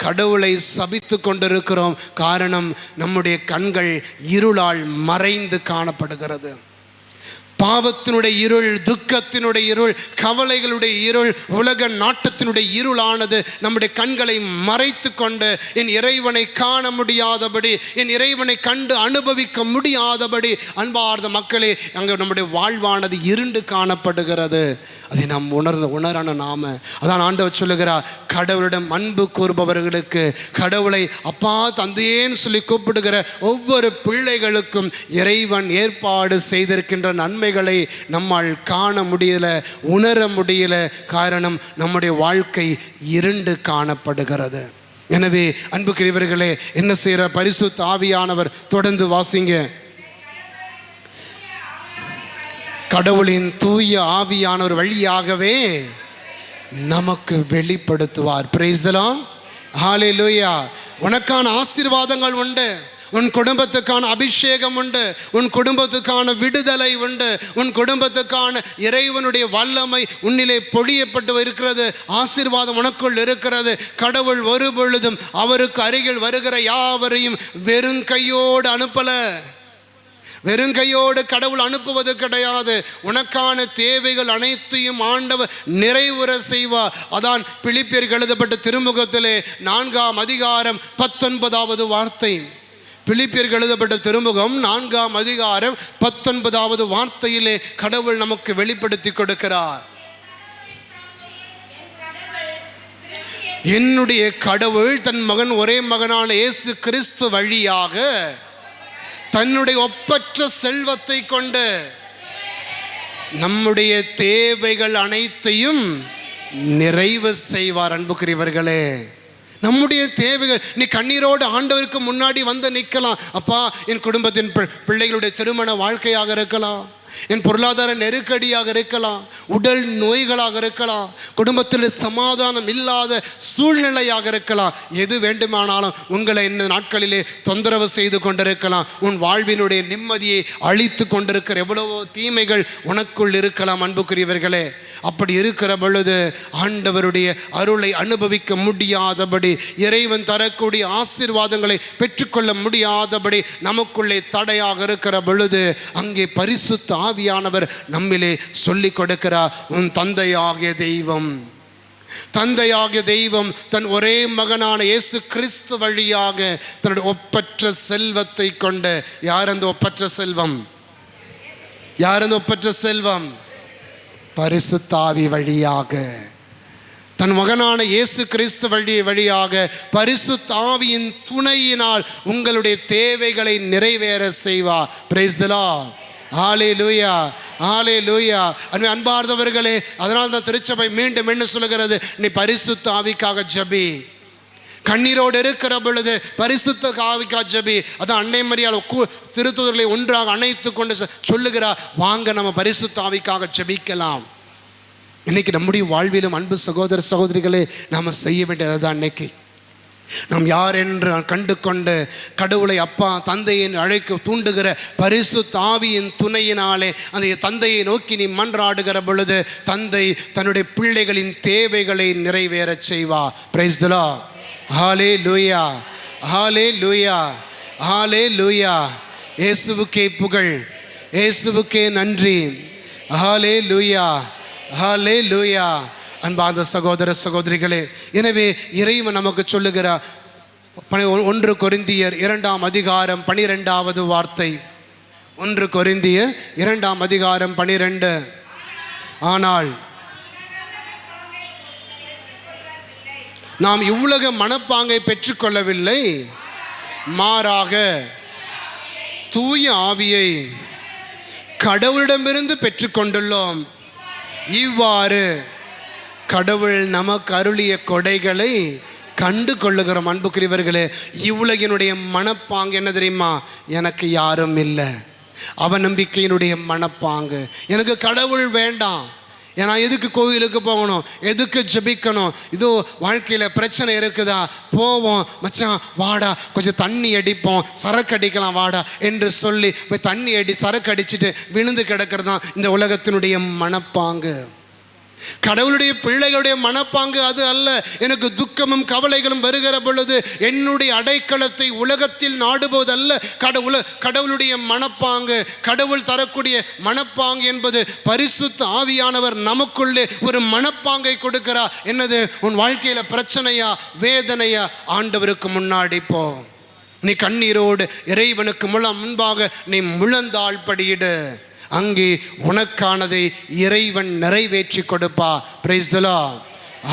கடவுளை சபித்து கொண்டிருக்கிறோம். காரணம், நம்முடைய கண்கள் இருளால் மறைந்து காணப்படுகிறது. பாவத்தினுடைய இருள், துக்கத்தினுடைய இருள், கவலைகளுடைய இருள், உலக நாட்டத்தினுடைய இருளானது நம்முடைய கண்களை மறைத்து கொண்டு என் இறைவனை காண முடியாதபடி, என் இறைவனை கண்டு அனுபவிக்க முடியாதபடி அன்பார்ந்த மக்களே அங்கே நம்முடைய வாழ்வானது இருண்டு காணப்படுகிறது. அதை நாம் உணரான நாம அதான் ஆண்டவர் சொல்லுகிறார், கடவுளிடம் அன்பு கூறுபவர்களுக்கு, கடவுளை அப்பா தந்தையேன்னு சொல்லி கூப்பிடுகிற ஒவ்வொரு பிள்ளைகளுக்கும் இறைவன் ஏற்பாடு செய்திருக்கின்ற நன்மைகளை நம்மால் காண முடியல, உணர முடியல. காரணம், நம்முடைய வாழ்க்கை இருண்டு காணப்படுகிறது. எனவே அன்புக்குரியவர்களே, என்ன செய்கிற பரிசுத்த ஆவியானவர்? தொடர்ந்து வாசிங்க. கடவுளின் தூய ஆவியானவர் வழியாகவே நமக்கு வெளிப்படுத்துவார். பிரைஸ் தி லார்ட், ஹல்லேலூயா. உனக்கான ஆசீர்வாதங்கள் உண்டு, உன் குடும்பத்துக்கான அபிஷேகம் உண்டு, உன் குடும்பத்துக்கான விடுதலை உண்டு, உன் குடும்பத்துக்கான இறைவனுடைய வல்லமை உன்னிலே பொழியப்பட்டு இருக்கிறது. ஆசீர்வாதம் உனக்குள் இருக்கிறது. கடவுள் ஒரு பொழுதும் அவருக்கு அருகில் வருகிற யாவரையும் வெறுங்கையோடு அனுப்பல. வெறுங்கையோடு கடவுள் அனுப்புவது கிடையாது. உனக்கான தேவைகள் அனைத்தையும் ஆண்டவர் நிறைவுற செய்வார். அதான் பிலிப்பியருக்கு எழுதப்பட்ட திருமுகத்திலே 4ஆம் அதிகாரம் 19வது வார்த்தை. பிலிப்பியருக்கு எழுதப்பட்ட திருமுகம் 4ஆம் அதிகாரம் 19வது வார்த்தையிலே கடவுள் நமக்கு வெளிப்படுத்தி கொடுக்கிறார். என்னுடைய கடவுள் தன் மகன் ஒரே மகனான இயேசு கிறிஸ்து வழியாக தன்னுடைய ஒப்பற்ற செல்வத்தை கொண்டு நம்முடைய தேவைகள் அனைத்தையும் நிறைவு செய்வார். அன்புக்குரியவர்களே, நம்முடைய தேவைகள், நீ கண்ணீரோடு ஆண்டவருக்கு முன்னாடி வந்து நிற்கலாம். அப்பா, என் குடும்பத்தின் பிள்ளைகளுடைய திருமண வாழ்க்கையாக இருக்கலாம், என் பொருளாதார நெருக்கடியாக இருக்கலாம், உடல் நோய்களாக இருக்கலாம், குடும்பத்தில் சமாதானம் இல்லாத சூழ்நிலையாக இருக்கலாம். எது வேண்டுமானாலும் உங்களை இந்த நாட்களிலே தொந்தரவு செய்து கொண்டிருக்கலாம். உன் வாழ்வினுடைய நிம்மதியை அழித்து கொண்டிருக்கிற எவ்வளவோ தீமைகள் உனக்குள் இருக்கலாம். அன்புக்குரியவர்களே, அப்படி இருக்கிற பொழுது ஆண்டவருடைய அருளை அனுபவிக்க முடியாதபடி, இறைவன் தரக்கூடிய ஆசீர்வாதங்களை பெற்றுக்கொள்ள முடியாதபடி நமக்குள்ளே தடையாக இருக்கிற பொழுது அங்கே பரிசுத்த ஆவியானவர் நம்மிலே சொல்லிக் கொடுக்கிறார். உன் தந்தையாகிய தெய்வம் தன் ஒரே மகனான இயேசு கிறிஸ்து வழியாக தன்னுடைய ஒப்பற்ற செல்வத்தை கொண்டு, யார் அந்த ஒப்பற்ற செல்வம்? யார் அந்த ஒப்பற்ற செல்வம்? பரிசுத்த ஆவி வழியாக, தன் மகனான இயேசு கிறிஸ்து வழியாக பரிசுத்த ஆவியின் துணையினால் உங்களுடைய தேவைகளை நிறைவேற செய்வார். Price the Lord, hallelujah, hallelujah. அன்பார்ந்தவர்களே, அதனால் தான் திருச்சபை மீண்டும் என்ன சொல்லுகிறது? நீ பரிசுத்த ஆவிக்காக ஜெபி. கண்ணீரோடு இருக்கிற பொழுது பரிசுத்த ஆவிக்காக ஜெபி. அதான் அன்னை மரியாள் திருத்தூதர்களை ஒன்றாக அணைத்து கொண்டு சொல்லுகிறார், வாங்க நம்ம பரிசுத்த ஆவிக்காக ஜெபிக்கலாம். இன்னைக்கு நம்முடைய வாழ்விலும் அன்பு சகோதர சகோதரிகளே, நாம் செய்ய வேண்டியது தான். இன்னைக்கு நாம் யார் என்று கண்டு கொண்டு கடவுளை அப்பா தந்தையின் அழைக்க தூண்டுகிற பரிசுத்த ஆவியின் துணையினாலே அந்த தந்தையை நோக்கி நீ மன்றாடுகிற பொழுது தந்தை தன்னுடைய பிள்ளைகளின் தேவைகளை நிறைவேற செய்வார். Price the Lord, hallelujah, hallelujah, hallelujah. இயேசுவுக்கே புகழ், இயேசுவுக்கே நன்றி. ஹல்லேலூயா, ஹல்லேலூயா. அன்பார்ந்த சகோதர சகோதரிகளே, எனவே இறைவன் நமக்கு சொல்லுகிறார், 1 கொரிந்தியர் 2ஆம் அதிகாரம் 12வது வார்த்தை. 1 கொரிந்தியர் 2ஆம் அதிகாரம் 12. ஆனால் நாம் இவ்வுலக மனப்பாங்கை பெற்றுக்கொள்ளவில்லை, மாறாக தூய ஆவியை கடவுளிடமிருந்து பெற்றுக்கொண்டுள்ளோம். இவ்வாறு கடவுள் நமக்கு அருளிய கொடைகளை கண்டு கொள்ளுகிறோம். அன்புக்குரியவர்களே, இவ்வுலகினுடைய மனப்பாங்கு என்ன தெரியுமா? எனக்கு யாரும் இல்லை. அவநம்பிக்கையினுடைய மனப்பாங்கு. எனக்கு கடவுள் வேண்டாம், ஏன்னா எதுக்கு கோவிலுக்கு போகணும், எதுக்கு ஜெபிக்கணும்? இதோ வாழ்க்கையில் பிரச்சனை இருக்குதா, போவோம் மச்சான் வாடா கொஞ்சம் தண்ணி அடிப்போம், சரக்கு அடிக்கலாம் வாடா என்று சொல்லி போய் தண்ணி சரக்கு அடிச்சுட்டு விழுந்து கிடக்கிறது தான் இந்த உலகத்தினுடைய மனப்பாங்கு. கடவுளுடைய பிள்ளைகளுடைய மனப்பாங்கு அது அல்ல. எனக்கு துக்கமும் கவலைகளும் வருகிற பொழுது என்னுடைய அடைக்கலத்தை உலகத்தில் நாடுவதல்ல கடவுளுடைய மனப்பாங்கு. கடவுள் தரக்கூடிய மனப்பாங்கு என்பது பரிசுத்த ஆவியானவர் நமக்குள்ளே ஒரு மனப்பாங்கை கொடுக்கிறார். என்னது? உன் வாழ்க்கையில பிரச்சனையா, வேதனையா, ஆண்டவருக்கு முன்னாடி போ. நீ கண்ணீரோடு இறைவனுக்கு முன்பாக நீ முழந்தாள் படியிடு. அங்கே உனக்கானதை இறைவன் நிறைவேற்றி கொடுப்பா. Praise the Lord.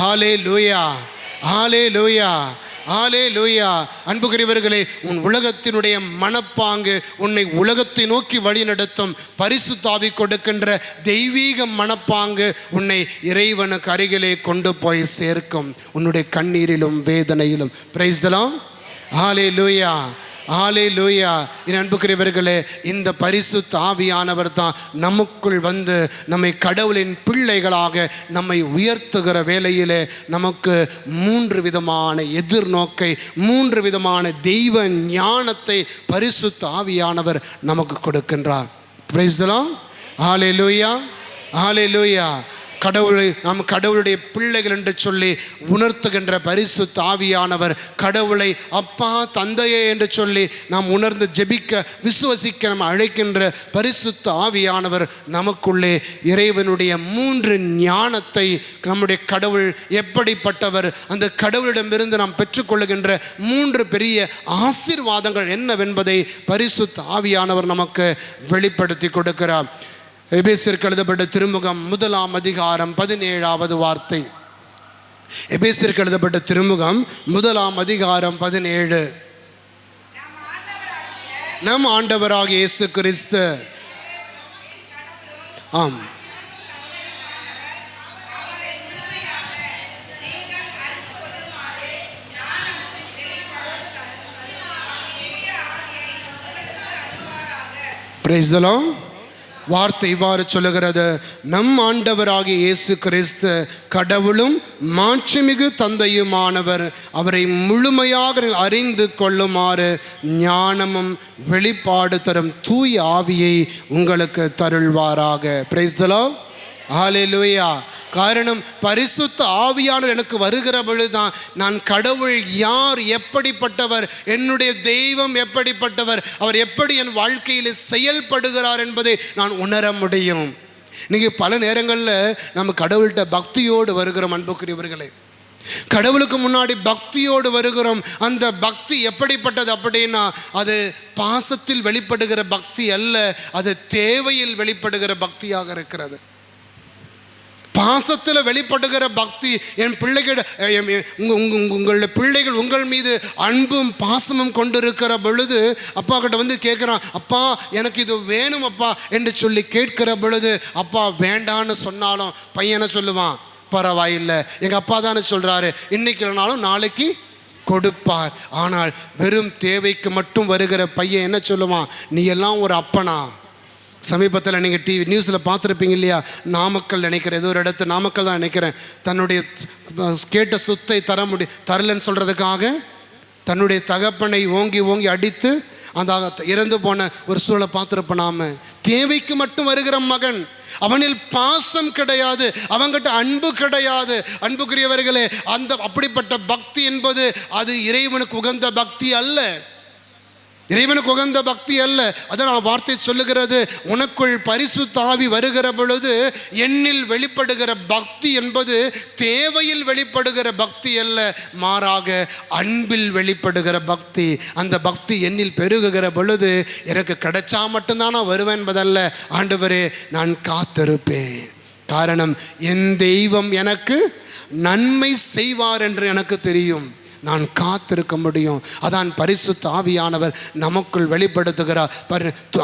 Hallelujah, hallelujah, hallelujah. அன்புக்குரியவர்களே, உன் உலகத்தினுடைய மனப்பாங்கு உன்னை உலகத்தை நோக்கி வழிநடத்தும். பரிசுத்த ஆவி கொடுக்கின்ற தெய்வீக மனப்பாங்கு உன்னை இறைவனுக்கு அருகிலே கொண்டு போய் சேர்க்கும், உன்னுடைய கண்ணீரிலும் வேதனையிலும். Price the Lord. ஹல்லேலூயா, ஹல்லேலூயா. என் அன்புக்குரியவர்களே, இந்த பரிசுத்த ஆவியானவர் தான் நமக்குள் வந்து நம்மை கடவுளின் பிள்ளைகளாக நம்மை உயர்த்துகிற வேளையிலே நமக்கு 3 விதமான எதிர்நோக்கை, 3 விதமான தெய்வ ஞானத்தை பரிசுத்த ஆவியானவர் நமக்கு கொடுக்கின்றார். Praise the Lord. Hallelujah, hallelujah. நாம் கடவுளுடைய பிள்ளைகள் என்று சொல்லி உணர்த்துகின்ற பரிசுத்த ஆவியானவர், கடவுளை அப்பா தந்தையே என்று சொல்லி நாம் உணர்ந்து ஜெபிக்க விசுவசிக்க நம்ம அழைக்கின்ற பரிசுத்த ஆவியானவர் நமக்குள்ளே இறைவனுடைய 3 ஞானத்தை, நம்முடைய கடவுள் எப்படிப்பட்டவர், அந்த கடவுளிடமிருந்து நாம் பெற்றுக்கொள்ளுகின்ற 3 பெரிய ஆசீர்வாதங்கள் என்னவென்பதை பரிசுத்த ஆவியானவர் நமக்கு வெளிப்படுத்தி கொடுக்கிறார். எபேசியருக்கு எழுதப்பட்ட திருமுகம் 1ஆம் அதிகாரம் 17வது வார்த்தை. எபேசியருக்கு எழுதப்பட்ட திருமுகம் 1ஆம் அதிகாரம் 17. நம் ஆண்டவராகிய இயேசு கிறிஸ்து ஆம் பிரைஸ் தி லார்ட். வார்த்தை இவ்வாறு சொல்லுகிறது: நம் ஆண்டவராகிய இயேசு கிறிஸ்து கடவுளும் மாட்சிமிகு தந்தையுமானவர், அவரை முழுமையாக அறிந்து கொள்ளுமாறு ஞானமும் வெளிப்பாடு தரும் தூய ஆவியை உங்களுக்கு தருள்வாராக. Price the Lord. ஹல்லேலூயா. காரணம், பரிசுத்த ஆவியானவர் எனக்கு வருகிற பொழுதுதான் நான் கடவுள் யார், எப்படிப்பட்டவர், என்னுடைய தெய்வம் எப்படிப்பட்டவர், அவர் எப்படி என் வாழ்க்கையில் செயல்படுகிறார் என்பதை நான் உணர முடியும். நீங்கள் பல நேரங்களில் நம்ம கடவுள்கிட்ட பக்தியோடு வருகிறோம். அன்புக்குரியவர்களே, கடவுளுக்கு முன்னாடி பக்தியோடு வருகிறோம். அந்த பக்தி எப்படிப்பட்டது அப்படின்னா, அது பாசத்தில் வெளிப்படுகிற பக்தி அல்ல, அது தேவையில் வெளிப்படுகிற பக்தியாக இருக்கிறது. பாசத்தில் வெளிப்படுகிற பக்தி, என் பிள்ளைகள் உங்களுடைய பிள்ளைகள் உங்கள் மீது அன்பும் பாசமும் கொண்டிருக்கிற பொழுது அப்பா கிட்ட வந்து கேட்குறான், அப்பா எனக்கு இது வேணும் அப்பா என்று சொல்லி கேட்கிற பொழுது, அப்பா வேண்டான்னு சொன்னாலும் பையனை சொல்லுவான், பரவாயில்லை எங்கள் அப்பா தானே சொல்கிறாரு, இன்னைக்கு இல்லைனாலும் நாளைக்கு கொடுப்பார். ஆனால் வெறும் தேவைக்கு மட்டும் வருகிற பையன் என்ன சொல்லுவான், நீ எல்லாம் ஒரு அப்பனா. சமீபத்தில் நீங்கள் டிவி நியூஸில் பார்த்துருப்பீங்க இல்லையா, நாமக்கல் நினைக்கிறேன், ஏதோ ஒரு இடத்து நாமக்கல் தான் நினைக்கிறேன், தன்னுடைய கேட்ட சொத்தை தரலன்னு சொல்கிறதுக்காக தன்னுடைய தகப்பனை ஓங்கி ஓங்கி அடித்து அந்த இறந்து போன ஒரு சூழலை பார்த்துருப்போம். நாம தேவைக்கு மட்டும் வருகிற மகன், அவனில் பாசம் கிடையாது, அவங்கிட்ட அன்பு கிடையாது. அன்புக்குரியவர்களே, அப்படிப்பட்ட பக்தி என்பது அது இறைவனுக்கு உகந்த பக்தி அல்ல, இறைவனுக்கு உகந்த பக்தி அல்ல. அதான் வார்த்தை சொல்லுகிறது, உனக்குள் பரிசுத்த ஆவி வருகிற பொழுது என்னில் வெளிப்படுகிற பக்தி என்பது தேவையில் வெளிப்படுகிற பக்தி அல்ல, மாறாக அன்பில் வெளிப்படுகிற பக்தி. அந்த பக்தி என்னில் பெருகுகிற பொழுது எனக்கு கிடைச்சா மட்டும்தான் நான் வருவேன் என்பதல்ல, ஆண்டவரே நான் காத்திருப்பேன். காரணம், என் தெய்வம் எனக்கு நன்மை செய்வார் என்று எனக்கு தெரியும். நான் காத்திருக்க முடியும். அதான் பரிசுத்த ஆவியானவர் நமக்குள் வெளிப்படுத்துகிறார்.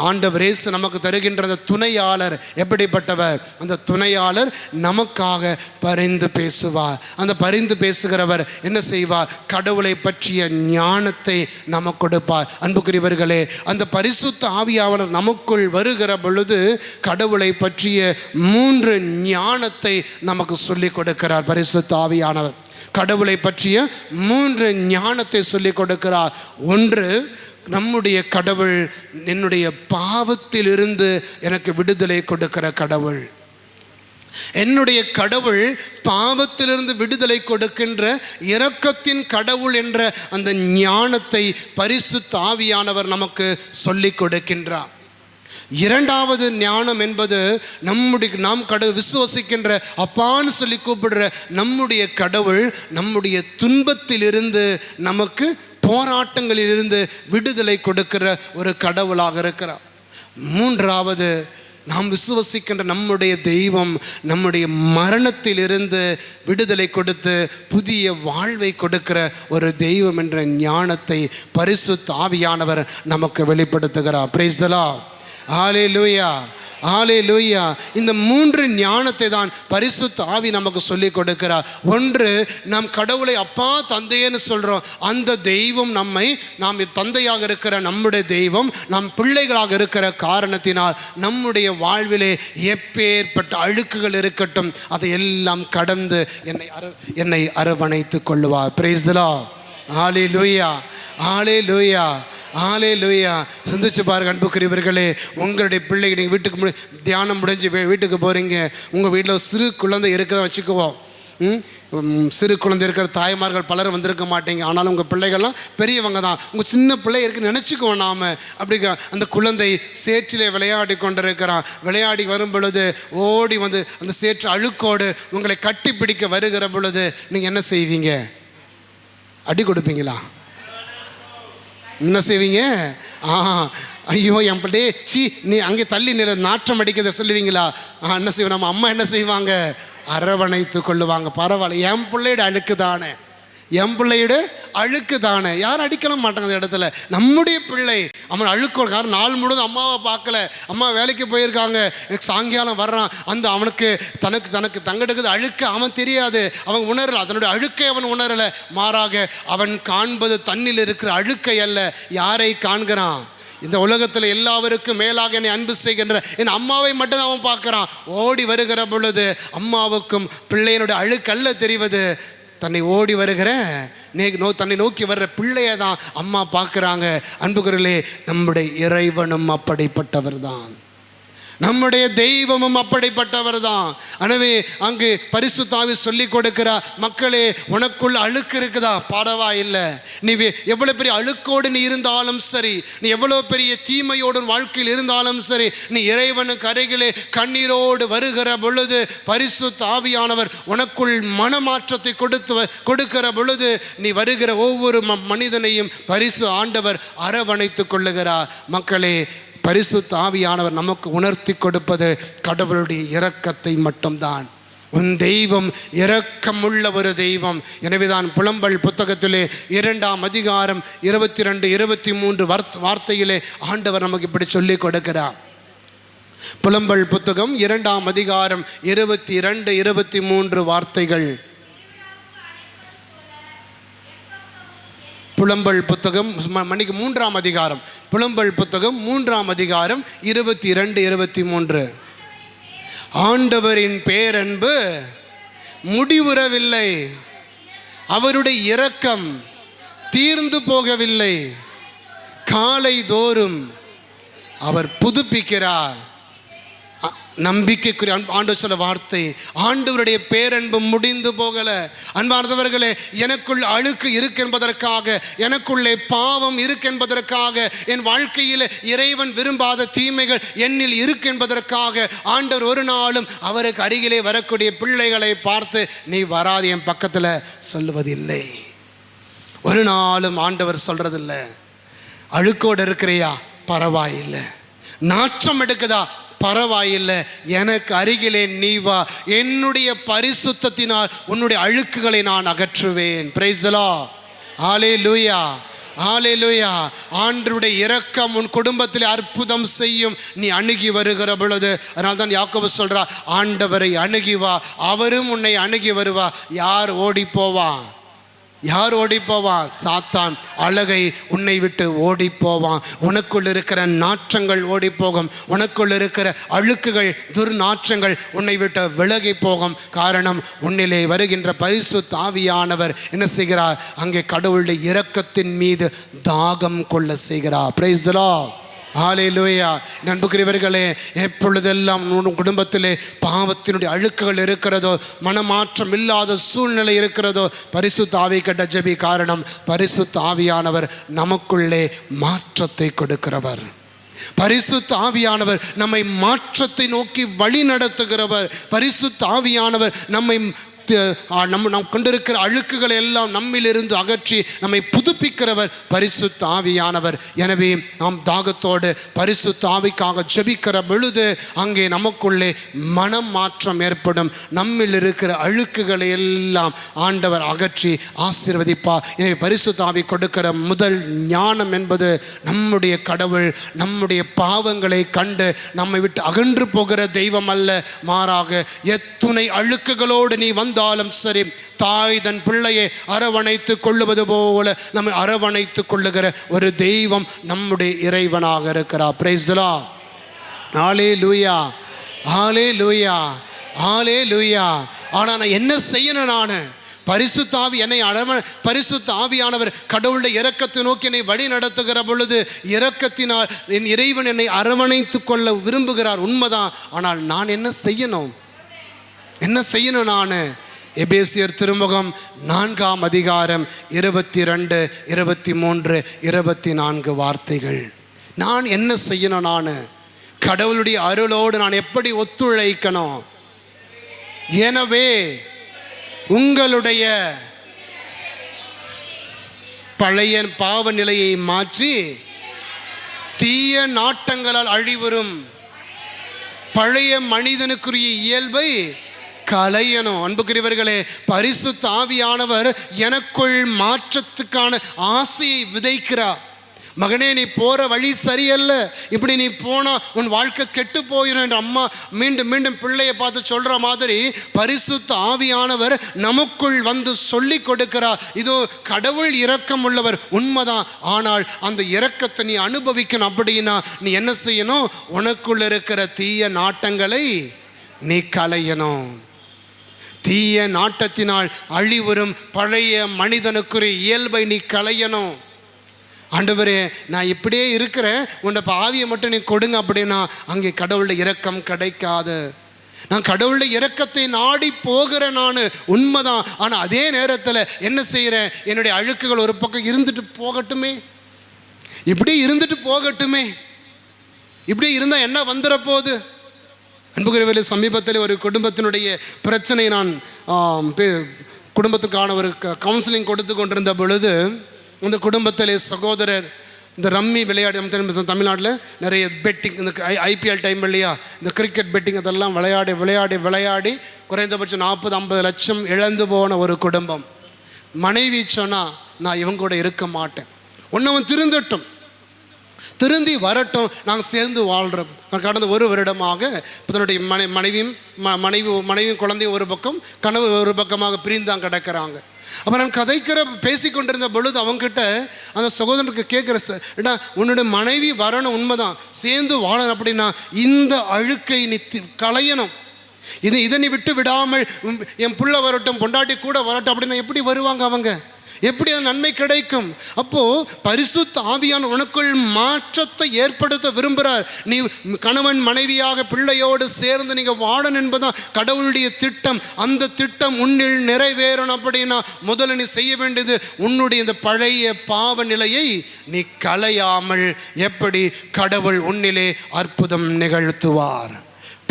ஆண்டவர் இயேசு நமக்கு தருகின்ற அந்த துணையாளர் எப்படிப்பட்டவர்? அந்த துணையாளர் நமக்காக பரிந்து பேசுவார். அந்த பரிந்து பேசுகிறவர் என்ன செய்வார்? கடவுளை பற்றிய ஞானத்தை நமக்கு கொடுப்பார். அன்புக்குரியவர்களே, அந்த பரிசுத்த ஆவியானவர் நமக்குள் வருகிற பொழுது கடவுளை பற்றிய 3 ஞானத்தை நமக்கு சொல்லிக் கொடுக்கிறார். பரிசுத்த ஆவியானவர் கடவுளை பற்றிய 3 ஞானத்தை சொல்லிக் கொடுக்கிறார். ஒன்று, நம்முடைய கடவுள் என்னுடைய பாவத்திலிருந்து எனக்கு விடுதலை கொடுக்கிற கடவுள். என்னுடைய கடவுள் பாவத்திலிருந்து விடுதலை கொடுக்கின்ற இரக்கத்தின் கடவுள் என்ற அந்த ஞானத்தை பரிசுத்த ஆவியானவர் நமக்கு சொல்லிக் கொடுக்கின்றார். இரண்டாவது ஞானம் என்பது நாம் கடவுள் விசுவசிக்கின்ற அப்பான்னு சொல்லி கூப்பிடுற நம்முடைய கடவுள் நம்முடைய துன்பத்திலிருந்து நமக்கு போராட்டங்களிலிருந்து விடுதலை கொடுக்கிற ஒரு கடவுளாக இருக்கிறார். மூன்றாவது, நாம் விசுவசிக்கின்ற நம்முடைய தெய்வம் நம்முடைய மரணத்திலிருந்து விடுதலை கொடுத்து புதிய வாழ்வை கொடுக்கிற ஒரு தெய்வம் என்ற ஞானத்தை பரிசுத்த ஆவியானவர் நமக்கு வெளிப்படுத்துகிறார். Praise the Lord. Hallelujah, hallelujah. இந்த 3 ஞானத்தை தான் பரிசுத்த ஆவி நமக்கு சொல்லிக் கொடுக்கிறார். ஒன்று, நாம் கடவுளை அப்பா தந்தைன்னு சொல்கிறோம். அந்த தெய்வம் நாம் தந்தையாக இருக்கிற நம்முடைய தெய்வம் நாம் பிள்ளைகளாக இருக்கிற காரணத்தினால் நம்முடைய வாழ்விலே எப்பேற்பட்ட அழுக்குகள் இருக்கட்டும் அதை எல்லாம் கடந்து என்னை அரவணைத்து கொள்ளுவார். Price the Lord. Hallelujah, hallelujah, ஹல்லேலூயா. சிந்திச்சு பாருங்க அன்புக்குரியவர்களே, உங்களுடைய பிள்ளைங்க நீங்கள் வீட்டுக்கு தியானம் முடிஞ்சு வீட்டுக்கு போகிறீங்க. உங்கள் வீட்டில் சிறு குழந்தை இருக்கிறத வச்சுக்குவோம். சிறு குழந்தை இருக்கிற தாய்மார்கள் பலரும் வந்திருக்க மாட்டீங்க. ஆனாலும் உங்கள் பிள்ளைகள்லாம் பெரியவங்க தான். உங்கள் சின்ன பிள்ளை இருக்குன்னு நினச்சிக்குவோம் நாம். அப்படி அந்த குழந்தை சேற்றிலே விளையாடி கொண்டிருக்கிறான். விளையாடி வரும் பொழுது ஓடி வந்து அந்த சேற்று அழுக்கோடு உங்களை கட்டி பிடிக்க வருகிற பொழுது நீங்கள் என்ன செய்வீங்க? அடி கொடுப்பீங்களா? என்ன செய்வீங்க? ஐயோ என் பிள்ளை சி நீ அங்கே தள்ளி நில நாற்றம் அடிக்கிறத சொல்லுவீங்களா? என்ன செய்வோம்? நம்ம அம்மா என்ன செய்வாங்க? அரவணைத்து கொள்ளுவாங்க. பரவாயில்ல, என் பிள்ளையோட அழுக்கு தானே, என் பிள்ளையோட அழுக்கு தானே. யாரும் அடிக்கலாம் மாட்டாங்க அந்த இடத்துல. நம்முடைய பிள்ளை அவன் அழுக்கோட காரணம் நாள் முழுவதும் அம்மாவை பார்க்கல, அம்மா வேலைக்கு போயிருக்காங்க, எனக்கு சாயங்காலம் வர்றான். அந்த அவனுக்கு தனக்கு தங்கெடுக்குது அழுக்க அவன் தெரியாது, அவன் உணரல, அதனுடைய அழுக்கை அவன் உணரலை. மாறாக அவன் காண்பது தண்ணில் இருக்கிற அழுக்கை அல்ல. யாரை காண்கிறான்? இந்த உலகத்தில் எல்லாருக்கும் மேலாக என்னை அன்பு செய்கின்ற என் அம்மாவை மட்டும் அவன் பார்க்குறான். ஓடி வருகிற பொழுது அம்மாவுக்கும் பிள்ளையனுடைய அழுக்கல்ல தெரிவது, தன்னை ஓடி வருகிற தன்னை நோக்கி வர்ற பிள்ளையை தான் அம்மா பார்க்குறாங்க. அன்புக்குரியவர்களே, நம்முடைய இறைவனும் அப்படிப்பட்டவர் தான், நம்முடைய தெய்வமும் அப்படிப்பட்டவர் தான். எனவே அங்கு பரிசுத்த ஆவி சொல்லி கொடுக்கிறார், மக்களே உனக்குள்ள அழுக்கு இருக்குதா? பாடவா இல்லை. நீ எவ்வளோ பெரிய அழுக்கோடு நீ இருந்தாலும் சரி, நீ எவ்வளோ பெரிய தீமையோடு வாழ்க்கையில் இருந்தாலும் சரி, நீ இறைவனுக்கு அருகிலே கண்ணீரோடு வருகிற பொழுது பரிசுத்த ஆவியானவர் உனக்குள் மனமாற்றத்தை கொடுக்கிற பொழுது நீ வருகிற ஒவ்வொரு மனிதனையும் பரிசு ஆண்டவர் அரவணைத்து கொள்ளுகிறார். மக்களே, பரிசுத்த ஆவியானவர் நமக்கு உணர்த்தி கொடுப்பது கடவுளுடைய இரக்கத்தை மட்டும்தான். உன் தெய்வம் இரக்கமுள்ள ஒரு தெய்வம். எனவேதான் புலம்பல் புத்தகத்திலே 2ஆம் அதிகாரம் 22, 23 வார்த்தையிலே ஆண்டவர் நமக்கு இப்படி சொல்லி கொடுக்கிறார். புலம்பல் புத்தகம் 2ஆம் அதிகாரம் 22, 23 வார்த்தைகள். புலம்பல் புத்தகம் மணிக்கு 3ஆம் அதிகாரம், புலம்பல் புத்தகம் 3ஆம் அதிகாரம் 22, 23. ஆண்டவரின் பேரன்பு முடிவுறவில்லை, அவருடைய இரக்கம் தீர்ந்து போகவில்லை, காலை தோறும் அவர் புதுப்பிக்கிறார். நம்பிக்கைக்குரிய ஆண்டவர் சொல்ல வார்த்தை, ஆண்டவருடைய பேரன்பு முடிந்து போகல. அன்பார்ந்தவர்களே, எனக்குள் அழுக்கு இருக்கு என்பதற்காக, எனக்குள்ளே பாவம் இருக்கு என்பதற்காக, என் வாழ்க்கையில் இறைவன் விரும்பாத தீமைகள் என்னில் இருக்கு என்பதற்காக ஆண்டவர் ஒரு நாளும் அவருக்கு அருகிலே வரக்கூடிய பிள்ளைகளை பார்த்து நீ வராது என் பக்கத்தில் சொல்லுவதில்லை. ஒரு நாளும் ஆண்டவர் சொல்றதில்லை. அழுக்கோடு இருக்கிறியா? பரவாயில்லை. நாற்றம் எடுக்குதா? பரவாயில்லை, எனக்கு அருகிலே நீ வா, என்னுடைய பரிசுத்தத்தினால் உன்னுடைய அழுக்குகளை நான் அகற்றுவேன். Praise the Lord. Hallelujah, hallelujah. ஆண்டவருடைய இரக்கம் உன் குடும்பத்தில் அற்புதம் செய்யும் நீ அணுகி வருகிற பொழுது. அதனால தான் யாக்கோபு சொல்றா, ஆண்டவரை அணுகி வா, அவரும் உன்னை அணுகி வருவா. யார் ஓடி போவான்? யார் ஓடி போவான்? சாத்தான் அழகை உன்னை விட்டு ஓடி போவான். உனக்குள் இருக்கிற நாற்றங்கள் ஓடி போகும். உனக்குள் இருக்கிற அழுக்குகள், துர்நாற்றங்கள் உன்னை விட்டு விலகி போகும். காரணம், உன்னிலே வருகின்ற பரிசுத்த ஆவியானவர் என்ன செய்கிறார்? அங்கே கடவுளுடைய இரக்கத்தின் மீது தாகம் கொள்ள செய்கிறார். Praise the Lord. ஹல்லேலூயா. அன்புக்குரியவர்களே, எப்பொழுதெல்லாம் குடும்பத்திலே பாவத்தினுடைய அழுக்குகள் இருக்கிறதோ, மனமாற்றம் இல்லாத சூழ்நிலை இருக்கிறதோ, பரிசுத்த ஆவி கட்ட ஜெபி. காரணம், பரிசுத்த ஆவியானவர் நமக்குள்ளே மாற்றத்தை கொடுக்கிறவர். பரிசுத்த ஆவியானவர் நம்மை மாற்றத்தை நோக்கி வழி நடத்துகிறவர். பரிசுத்த ஆவியானவர் நம்மை நாம் கொண்டிருக்கிற அழுக்குகளை எல்லாம் நம்மிலிருந்து அகற்றி நம்மை புதுப்பிக்கிறவர் பரிசுத்த ஆவியானவர். எனவே நாம் தாகத்தோடு பரிசுத்த ஆவிக்காக ஜெபிக்கிற பொழுது அங்கே நமக்குள்ளே மனம் மாற்றம் ஏற்படும். நம்மில் இருக்கிற அழுக்குகளை எல்லாம் ஆண்டவர் அகற்றி ஆசீர்வதிப்பார். எனவே பரிசுத்த ஆவி கொடுக்கிற முதல் ஞானம் என்பது நம்முடைய கடவுள் நம்முடைய பாவங்களை கண்டு நம்மை விட்டு அகன்று போகிற தெய்வம் அல்ல. மாறாக எத்துணை அழுக்குகளோடு நீ வந்தாலும் சரி, தாய் தன் பிள்ளையை அரவணைத்து கொள்ளுவது போல நம்மை அரவணைத்து கொள்ளுகிற ஒரு தெய்வம் நம்முடைய இறைவனாக இருக்கிறார். Praise the Lord. Hallelujah, hallelujah, hallelujah. ஆனா நான் என்ன செய்யணும்? நான் பரிசுத்த ஆவி என்னை பரிசுத்த ஆவியானவர் கடவுளுடைய இரக்கத்தை நோக்கி என்னை வழி நடத்துகிற பொழுது இரக்கத்தினால் என் இறைவன் என்னை அரவணைத்து கொள்ள விரும்புகிறார். உண்மைதான். ஆனால் நான் என்ன செய்யணும்? என்ன செய்யணும்? நான் எபேசியர் திருமுகம் 4ஆம் அதிகாரம் 22, 23, 24 வார்த்தைகள். நான் என்ன செய்யணும்? நான் கடவுளுடைய அருளோடு நான் எப்படி ஒத்துழைக்கணும்? எனவே உங்களுடைய பழைய பாவ நிலையை மாற்றி தீய நாட்டங்களால் அழிவரும் பழைய மனிதனுக்குரிய இயல்பை களையணும். அன்புக்குரியவர்களே, பரிசுத்த ஆவியானவர் எனக்குள் மாற்றத்துக்கான ஆசையை விதைக்கிறார். மகனே, நீ போற வழி சரியல்ல, இப்படி நீ போனா உன் வாழ்க்கை கெட்டு போயிடும் என்று அம்மா மீண்டும் மீண்டும் பிள்ளையை பார்த்து சொல்ற மாதிரி பரிசுத்த ஆவியானவர் நமக்குள் வந்து சொல்லி கொடுக்கிறார். இதோ கடவுள் இரக்கம் உள்ளவர், உண்மைதான். ஆனால் அந்த இரக்கத்தை நீ அனுபவிக்கணும் அப்படின்னா நீ என்ன செய்யணும்? உனக்குள் இருக்கிற தீய நாட்டங்களை நீ களையணும். தீய நாட்டத்தினால் அழிவரும் பழைய மனிதனுக்குரிய இயல்பை நீ களையணும். ஆண்டவரே, நான் இப்படியே இருக்கிறேன், உன்னை ஆவியை மட்டும் நீ கொடுங்க அப்படின்னா அங்கே கடவுளுடைய இரக்கம் கிடைக்காது. நான் கடவுளுடைய இரக்கத்தை நாடி போகிறேன். நான் உண்மைதான். ஆனால் அதே நேரத்தில் என்ன செய்கிறேன்? என்னுடைய அழுக்குகள் ஒரு பக்கம் இருந்துட்டு போகட்டுமே, இப்படி இருந்துட்டு போகட்டுமே. இப்படி இருந்தால் என்ன வந்துட போகுது? அன்புக்குரியவர்களே, சமீபத்தில் ஒரு குடும்பத்தினுடைய பிரச்சனை நான் குடும்பத்துக்கான ஒரு கவுன்சிலிங் கொடுத்து கொண்டிருந்த பொழுது இந்த குடும்பத்திலே சகோதரர் இந்த ரம்மி விளையாடி, தமிழ்நாட்டில் நிறைய பெட்டிங், இந்த ஐபிஎல் டைம் இல்லையா, இந்த கிரிக்கெட் பெட்டிங் அதெல்லாம் விளையாடி குறைந்தபட்சம் 40-50 லட்சம் இழந்து போன ஒரு குடும்பம். மனைவி சொன்னால், நான் இவங்க கூட இருக்க மாட்டேன், ஒன்றவன் திருந்தி வரட்டும், நாங்கள் சேர்ந்து வாழ்கிறோம். கடந்த 1 வருடமாக தன்னுடைய மனைவியும் குழந்தையும் ஒரு பக்கம், கனவு ஒரு பக்கமாக பிரிந்தான் கிடக்கிறாங்க. அப்போ நான் பேசி கொண்டிருந்த பொழுது அவங்ககிட்ட அந்த சகோதரனுக்கு கேட்குற, ஏடா உன்னுடைய மனைவி வரணும், உண்மைதான், சேர்ந்து வாழணும் அப்படின்னா இந்த அழுக்கை நீ களையணும். இதை நீ விட்டு விடாமல் என் புள்ள வரட்டும், பொண்டாட்டி கூட வரட்டும் அப்படின்னா எப்படி வருவாங்க அவங்க? எப்படி அந்த நன்மை கிடைக்கும்? அப்போ பரிசுத்த ஆவியான உனக்குள் மாற்றத்தை ஏற்படுத்த விரும்புகிறார். நீ கணவன் மனைவியாக பிள்ளையோடு சேர்ந்து நீங்க வாழணும் என்பதுதான் கடவுளுடைய திட்டம். அந்த திட்டம் உன்னில் நிறைவேறணும் அப்படின்னா முதல்ல நீ செய்ய வேண்டியது, உன்னுடைய இந்த பழைய பாவ நிலையை நீ களையாமல் எப்படி கடவுள் உன்னிலே அற்புதம் நிகழ்த்துவார்.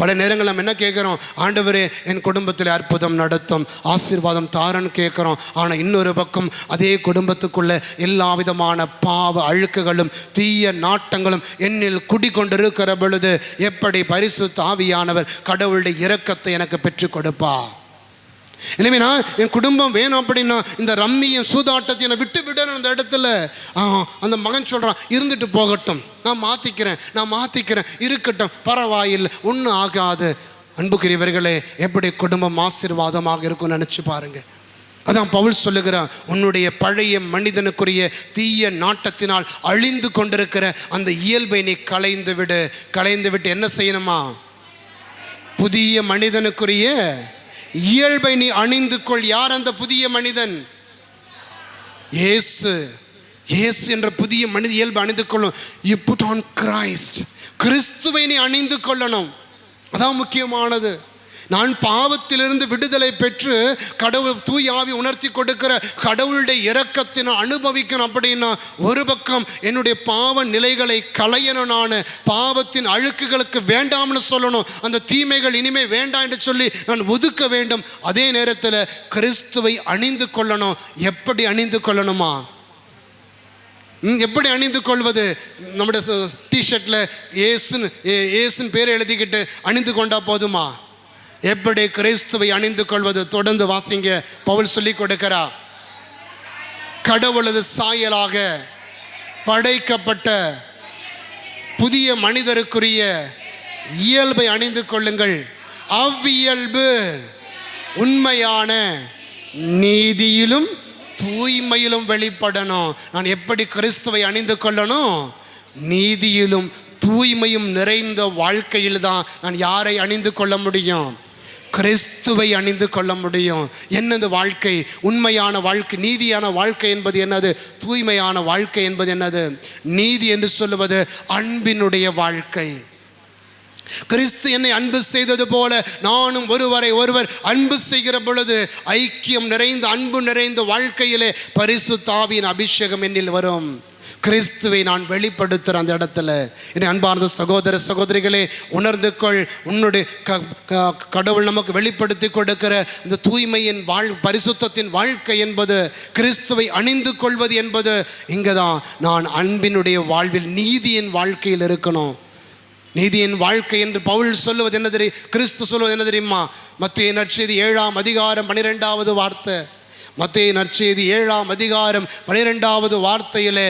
பல நேரங்கள் நம்ம என்ன கேட்குறோம்? ஆண்டவரே, என் குடும்பத்தில் அற்புதம் நடத்தும், ஆசீர்வாதம் தாரன்னு கேட்குறோம். ஆனால் இன்னொரு பக்கம் அதே குடும்பத்துக்குள்ள எல்லா விதமான பாவ அழுக்குகளும் தீய நாட்டங்களும் என்னில் குடிக்கொண்டிருக்கிற பொழுது எப்படி பரிசுத்த ஆவியானவர் கடவுளுடைய இரக்கத்தை எனக்கு பெற்றுக் கொடுப்பா? எனவே நான் என் குடும்பம் வேணும் அப்படின்னா இந்த ரம்மியும் சூதாட்டத்தை என்னை விட்டு விடணும். அந்த இடத்துல அந்த மகன் சொல்கிறான், இருந்துட்டு போகட்டும், நான் மாற்றிக்கிறேன், இருக்கட்டும், பரவாயில்லை, ஒன்றும் ஆகாது. அன்புக்குரியவர்களே, எப்படி குடும்பம் ஆசீர்வாதமாக இருக்கும்னு நினச்சி பாருங்க. அதான் பவுல் சொல்லுகிறார், உன்னுடைய பழைய மனிதனுக்குரிய தீய நாட்டத்தினால் அழிந்து கொண்டிருக்கிற அந்த இயல்பை நீ களைந்து விட்டு என்ன செய்யணுமா? புதிய மனிதனுக்குரிய இயல்பை நீ அணிந்து கொள். யார் அந்த புதிய மனிதன்? இயேசு என்ற புதிய மனித இயல்பை அணிந்து கொள்ளும். You put on Christ. கிறிஸ்துவை நீ அணிந்து கொள்ளணும். அதான் முக்கியமானது. நான் பாவத்திலிருந்து விடுதலை பெற்று கடவுள் தூய ஆவி உணர்த்தி கொடுக்கிற கடவுளுடைய இரக்கத்தினை அனுபவிக்கணும். அப்படின்னா ஒரு பக்கம் என்னுடைய பாவ நிலைகளை களையணும், நான் பாவத்தின் அழுக்குகளுக்கு வேண்டாம்னு சொல்லணும், அந்த தீமைகள் இனிமே வேண்டாம் என்று சொல்லி நான் ஒதுக்க வேண்டும். அதே நேரத்தில் கிறிஸ்துவை அணிந்து கொள்ளணும். எப்படி அணிந்து கொள்ளணுமா? எப்படி அணிந்து கொள்வது? நம்முடைய டிஷர்ட்டில் ஏசுன்னு பேரை எழுதிக்கிட்டு அணிந்து கொண்டா போதுமா? எப்படி கிறிஸ்துவை அணிந்து கொள்வது? தொடர்ந்து வாசிங்க. பவுல் சொல்லி கொடுக்கிறார், கடவுளது சாயலாக படைக்கப்பட்ட புதிய மனிதருக்குரிய இயல்பை அணிந்து கொள்ளுங்கள். அவ்வியல்பு உண்மையான நீதியிலும் தூய்மையிலும் வெளிப்படணும். நான் எப்படி கிறிஸ்துவை அணிந்து கொள்ளணும்? நீதியிலும் தூய்மையும் நிறைந்த வாழ்க்கையில் தான் நான் யாரை அணிந்து கொள்ள முடியும்? கிறிஸ்துவை அணிந்து கொள்ள முடியும். என்னது வாழ்க்கை? உண்மையான வாழ்க்கை, நீதியான வாழ்க்கை என்பது என்னது? தூய்மையான வாழ்க்கை என்பது என்னது? நீதி என்று சொல்லுவது அன்பினுடைய வாழ்க்கை. கிறிஸ்து என்னை அன்பு செய்தது போல நானும் ஒருவர் அன்பு செய்கிற பொழுது ஐக்கியம் நிறைந்த அன்பு நிறைந்த வாழ்க்கையிலே பரிசுத்த ஆவியின் அபிஷேகம் என்னில் வரும். கிறிஸ்துவை நான் வெளிப்படுத்துகிற அந்த இடத்துல என்னை அன்பார்ந்த சகோதர சகோதரிகளே, உணர்ந்து கொள். உன்னுடைய கடவுள் நமக்கு வெளிப்படுத்தி கொடுக்கிற இந்த தூய்மையின் பரிசுத்தத்தின் வாழ்க்கை என்பது, கிறிஸ்துவை அணிந்து கொள்வது என்பது இங்கே தான். நான் அன்பினுடைய வாழ்வில் நீதியின் வாழ்க்கையில் இருக்கணும். நீதியின் வாழ்க்கை என்று பவுல் சொல்லுவது என்ன தெரியும்? கிறிஸ்து சொல்லுவது என்ன தெரியுமா? மத்தேயு நற்செய்தி 7ஆம் அதிகாரம் 12வது வார்த்தை. மத்தேயு நற்செய்தி 7ஆம் அதிகாரம் 12வது வார்த்தையிலே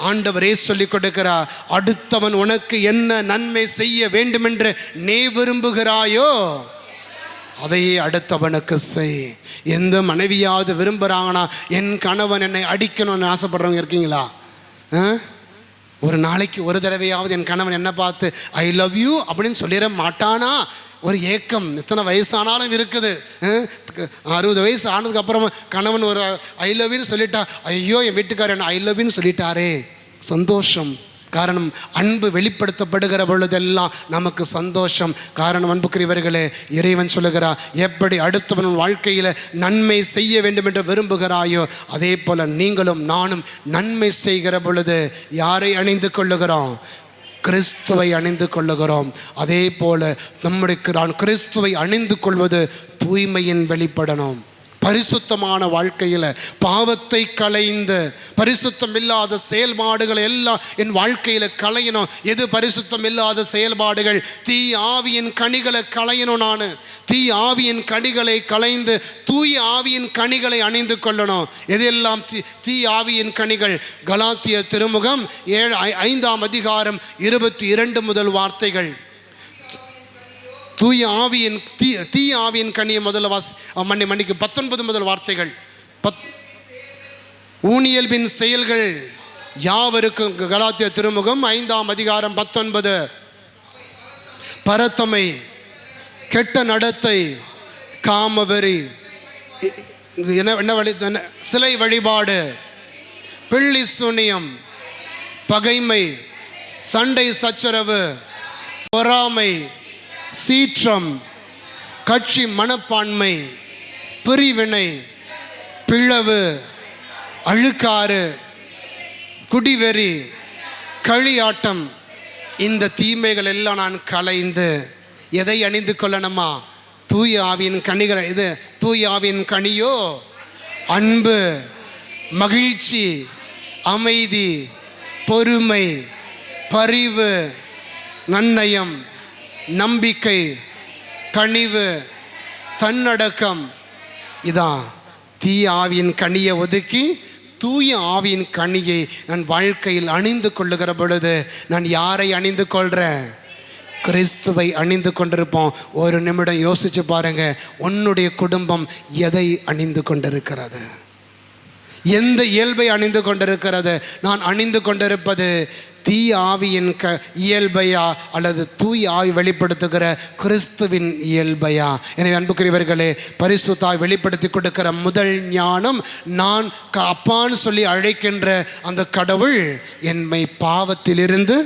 ஆண்டவரே சொல்லிக் கொடுக்கிறார், அடுத்தவன் உனக்கு என்ன நன்மை செய்ய வேண்டுமென்று நீ விரும்புகிறாயோ அதையே அடுத்தவனுக்கு செய். எந்த மனைவியாவது விரும்புகிறாங்கன்னா, என் கணவன் என்னை அடிக்கணும்னு ஆசைப்படுறவங்க இருக்கீங்களா? ஒரு நாளைக்கு ஒரு தடவையாவது என் கணவன் என்ன பார்த்து ஐ லவ் யூ அப்படின்னு சொல்லிட மாட்டானா? ஒரு ஏக்கம் எத்தனை வயசானாலும் இருக்குது. 60 வயசு ஆனதுக்கு அப்புறமா கணவன் ஒரு ஐ லவ் யூன்னு சொல்லிட்டா, ஐயோ என் வீட்டுக்காரர் என்ன ஐ லவ் யூன்னு சொல்லிட்டாரே, சந்தோஷம். காரணம், அன்பு வெளிப்படுத்தப்படுகிற பொழுதெல்லாம் நமக்கு சந்தோஷம். காரணம், அன்புக்குரியவர்களே, இறைவன் சொல்லுகிறார், எப்படி அடுத்தவன் வாழ்க்கையில் நன்மை செய்ய வேண்டும் என்று விரும்புகிறாயோ அதே போல் நீங்களும் நானும் நன்மை செய்கிற பொழுது யாரை அணிந்து கொள்ளுகிறோம்? கிறிஸ்துவை அணிந்து கொள்ளுகிறோம். அதே போல நான் கிறிஸ்துவை அணிந்து கொள்வது தூய்மையின் வெளிப்படணும். பரிசுத்தமான வாழ்க்கையில் பாவத்தை களைந்து பரிசுத்தம் இல்லாத செயல்பாடுகளை எல்லாம் என் வாழ்க்கையில் களையணும். எது பரிசுத்தம் இல்லாத செயல்பாடுகள்? தீ ஆவியின் கனிகளை களையணும். நான் தீ ஆவியின் கனிகளை களைந்து தூய ஆவியின் கனிகளை அணிந்து கொள்ளணும். எதெல்லாம் தீ ஆவியின் கனிகள்? கலாத்திய திருமுகம் 5ஆம் அதிகாரம் 22 முதல் வார்த்தைகள். தூய ஆவியின் தீ ஆவியின் கனியை முதல்ல மன்னிக்கு 19 முதல் வார்த்தைகள். ஊனியல்பின் செயல்கள் யாவருக்கும். கலாத்திய திருமுகம் 5ஆம் அதிகாரம் 19. பரத்தமை, கெட்ட நடத்தை, காமவெறி, என்ன வழி? சிலை வழிபாடு, பிள்ளி சூனியம், பகைமை, சண்டை சச்சரவு, பொறாமை, சீற்றம், கட்சி மனப்பான்மை, பிரிவினை, பிளவு, அழுக்காறு, குடிவெறி, களியாட்டம், இந்த தீமைகள் எல்லாம் நான் களைந்து எதை அணிந்து கொள்ளணுமா? தூய ஆவியின் கனிகள். இது தூய ஆவியின் கனியோ? அன்பு, மகிழ்ச்சி, அமைதி, பொறுமை, பரிவு, நன்னயம், நம்பிக்கை, கனிவு, தன்னடக்கம், இதான் தீய ஆவியின் கனியை ஒதுக்கி தூய ஆவியின் கனியை நான் வாழ்க்கையில் அணிந்து கொள்ளுகிற பொழுது நான் யாரை அணிந்து கொள்கிறேன்? கிறிஸ்துவை அணிந்து கொண்டிருப்போம். ஒரு நிமிடம் யோசிச்சு பாருங்க, உன்னுடைய குடும்பம் எதை அணிந்து கொண்டிருக்கிறது? எந்த இயல்பை அணிந்து கொண்டிருக்கிறது? நான் அணிந்து கொண்டிருப்பது தீய ஆவியின் இயல்பையா அல்லது தூய ஆவி வெளிப்படுத்துகிற கிறிஸ்துவின் இயல்பையா? எனவே அன்புக்குரியவர்களே, பரிசுத்த ஆவி வெளிப்படுத்தி கொடுக்கிற முதல் ஞானம், நான் அப்பான்னு சொல்லி அழைக்கின்ற அந்த கடவுள் என்னை பாவத்திலிருந்து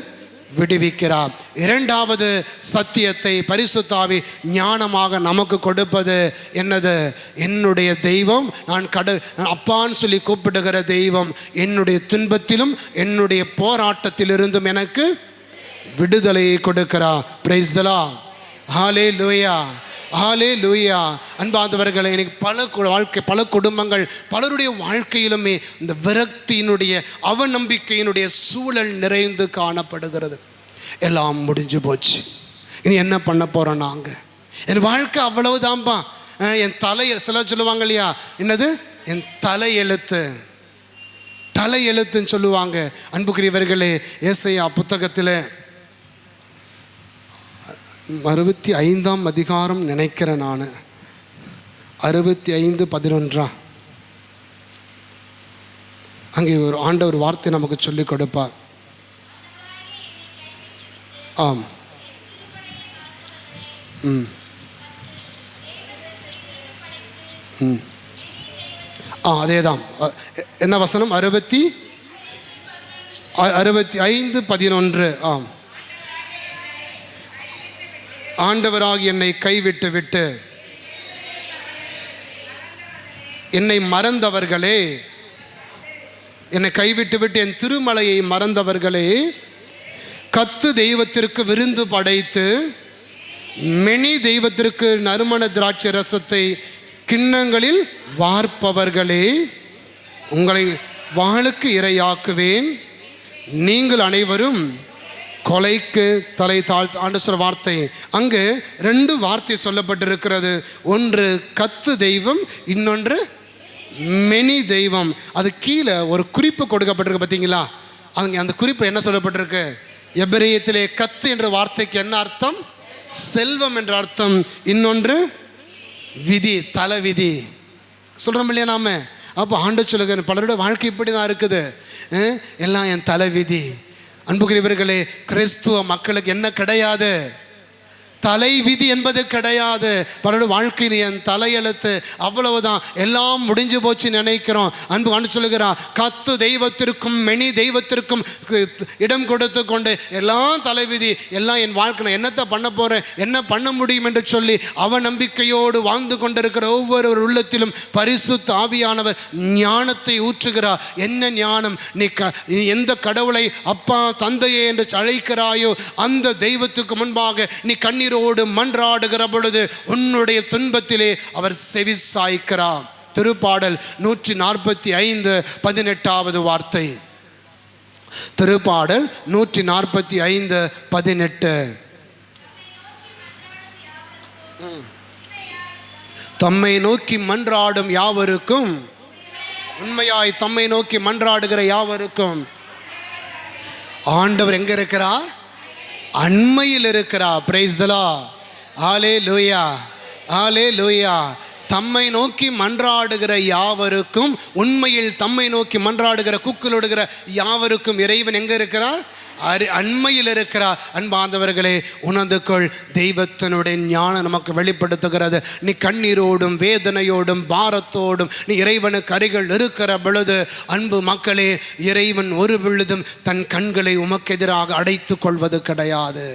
விடுவிக்கிறார். இரண்டாவது சத்தியத்தை பரிசுத்த ஆவி ஞானமாக நமக்கு கொடுப்பது என்னது? என்னுடைய தெய்வம், நான் அப்பான்னு சொல்லி கூப்பிடுகிற தெய்வம் என்னுடைய துன்பத்திலும் என்னுடைய போராட்டத்திலிருந்தும் எனக்கு விடுதலையை கொடுக்கிறார். Praise the Lord. Hallelujah, hallelujah. அன்பார்ந்தவர்களே, இன்னைக்கு பல குடும்பங்கள், பலருடைய வாழ்க்கையிலுமே இந்த விரக்தியினுடைய அவநம்பிக்கையினுடைய சூழல் நிறைந்து காணப்படுகிறது. எல்லாம் முடிஞ்சு போச்சு, இனி என்ன பண்ண போகிறோம் நாங்கள்? என் வாழ்க்கை அவ்வளவுதான்ப்பா, என் தலையை சிலர் சொல்லுவாங்க இல்லையா, என்னது என் தலையெழுத்துன்னு சொல்லுவாங்க. அன்புக்குரியவர்களே, ஏசாயா புத்தகத்தில் 65ஆம் அதிகாரம் நினைக்கிறேன் நான், 65:11 அங்கே ஒரு ஆண்டவர் வார்த்தை நமக்கு சொல்லிக் கொடுப்பார். ஆம், அதே தான். என்ன வசனம்? 65:11. ஆம், ஆண்டவராக என்னை கைவிட்டு விட்டு என்னை மறந்தவர்களே, என்னை கைவிட்டு விட்டு என் திருமலையை மறந்தவர்களே, கத்து தெய்வத்திற்கு விருந்து படைத்து மெனி தெய்வத்திற்கு நறுமண திராட்சை ரசத்தை கிண்ணங்களில் வார்ப்பவர்களே, உங்களை வாளுக்கு இரையாக்குவேன், நீங்கள் அனைவரும் கொலைக்கு தலை தாழ்த்து. ஆண்டு சொல்ற வார்த்தை அங்கு 2 வார்த்தை சொல்லப்பட்டிருக்கிறது. ஒன்று கத்து தெய்வம், இன்னொன்று மெனி தெய்வம். அது கீழே ஒரு குறிப்பு கொடுக்கப்பட்டிருக்கு, பார்த்தீங்களா? அங்கே அந்த குறிப்பு என்ன சொல்லப்பட்டிருக்கு? எபிரேயத்திலே கத்து என்ற வார்த்தைக்கு என்ன அர்த்தம்? செல்வம் என்ற அர்த்தம். இன்னொன்று விதி, தலை விதி சொல்கிறோம் இல்லையா நாம? அப்போ ஆண்டு சொல்லுங்க, பலருடைய வாழ்க்கை இப்படி தான் இருக்குது, எல்லாம் என் தலை விதி. அன்புக்குரியவர்களே, கிறிஸ்துவ மக்களுக்கு என்ன கிடையாது? தலை விதி என்பது கிடையாது. பலருடைய வாழ்க்கையில் என் தலையெழுத்து அவ்வளவுதான், எல்லாம் முடிஞ்சு போச்சு நினைக்கிறோம். அன்பு ஆண்டு சொல்லுகிறான், கத்து தெய்வத்திற்கும் மெனி தெய்வத்திற்கும் இடம் கொடுத்து கொண்டு எல்லாம் தலைவிதி, எல்லாம் என் வாழ்க்கை, என்னத்தை பண்ண போறேன், என்ன பண்ண முடியும் என்று சொல்லி அவநம்பிக்கையோடு வாழ்ந்து கொண்டிருக்கிற ஒவ்வொரு உள்ளத்திலும் பரிசுத்த ஆவியானவர் ஞானத்தை ஊற்றுகிறார். என்ன ஞானம்? நீ எந்த கடவுளை அப்பா தந்தையே என்று அழைக்கிறாயோ அந்த தெய்வத்துக்கு முன்பாக நீ கண்ணீரோடு மன்றாடுகிற பொழுது உன்னுடைய துன்பத்திலே அவர் செவி சாய்க்கிறார். திருப்பாடல் 145:18 வார்த்தை. திருப்பாடல் 145:18. தம்மை நோக்கி மன்றாடும் யாவருக்கும், உண்மையாய் தம்மை நோக்கி மன்றாடுகிற யாவருக்கும் ஆண்டவர் எங்க இருக்கிறார்? அண்மையில் இருக்கிறார். Praise the Lord. Hallelujah, hallelujah. தம்மை நோக்கி மன்றாடுகிற யாவருக்கும், உண்மையில் தம்மை நோக்கி மன்றாடுகிற கூக்குலிடுகிற யாவருக்கும் இறைவன் எங்க இருக்கிறார்? அண்மையில் இருக்கிறார். அன்பார்ந்தவர்களே, உணர்ந்துக்குள் தெய்வத்தினுடைய ஞானம் நமக்கு வெளிப்படுத்துகிறது. நீ கண்ணீரோடும் வேதனையோடும் பாரத்தோடும் நீ இறைவனுக்கு அருகில் இருக்கிற பொழுது, அன்பு மக்களே, இறைவன் ஒரு பொழுதும் தன் கண்களை உமக்கு எதிராக அடைத்து கொள்வது கிடையாது.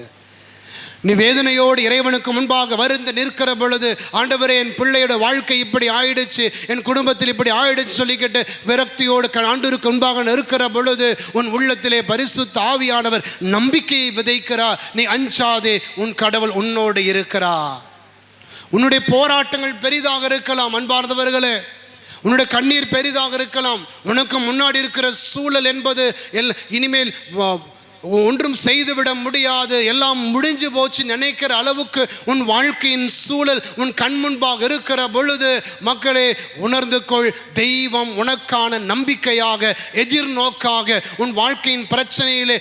நீ வேதனையோடு இறைவனுக்கு முன்பாக வருந்த நிற்கிற பொழுது, ஆண்டவரே என் பிள்ளையோட வாழ்க்கை இப்படி ஆயிடுச்சு, என் குடும்பத்தில் இப்படி ஆயிடுச்சு சொல்லிக்கிட்டு விரக்தியோடு ஆண்டவருக்கு முன்பாக நிற்கிற பொழுது உன் உள்ளத்திலே பரிசுத்த ஆவியானவர் நம்பிக்கையை விதைக்கிறார். நீ அஞ்சாதே, உன் கடவுள் உன்னோடு இருக்கிறார். உன்னுடைய போராட்டங்கள் பெரிதாக இருக்கலாம் அன்பார்ந்தவர்களே, உன்னுடைய கண்ணீர் பெரிதாக இருக்கலாம், உனக்கு முன்னாடி இருக்கிற சூழல் என்பது இனிமேல் ஒன்றும் செய்துவிட முடியாது, எல்லாம் முடிஞ்சு போச்சு நினைக்கிற அளவுக்கு உன் வாழ்க்கையின் சூழல் உன் கண் முன்பாக இருக்கிற பொழுது, மக்களே உணர்ந்து கொள், தெய்வம் உனக்கான நம்பிக்கையாக, எதிர்நோக்காக, உன் வாழ்க்கையின் பிரச்சனையிலே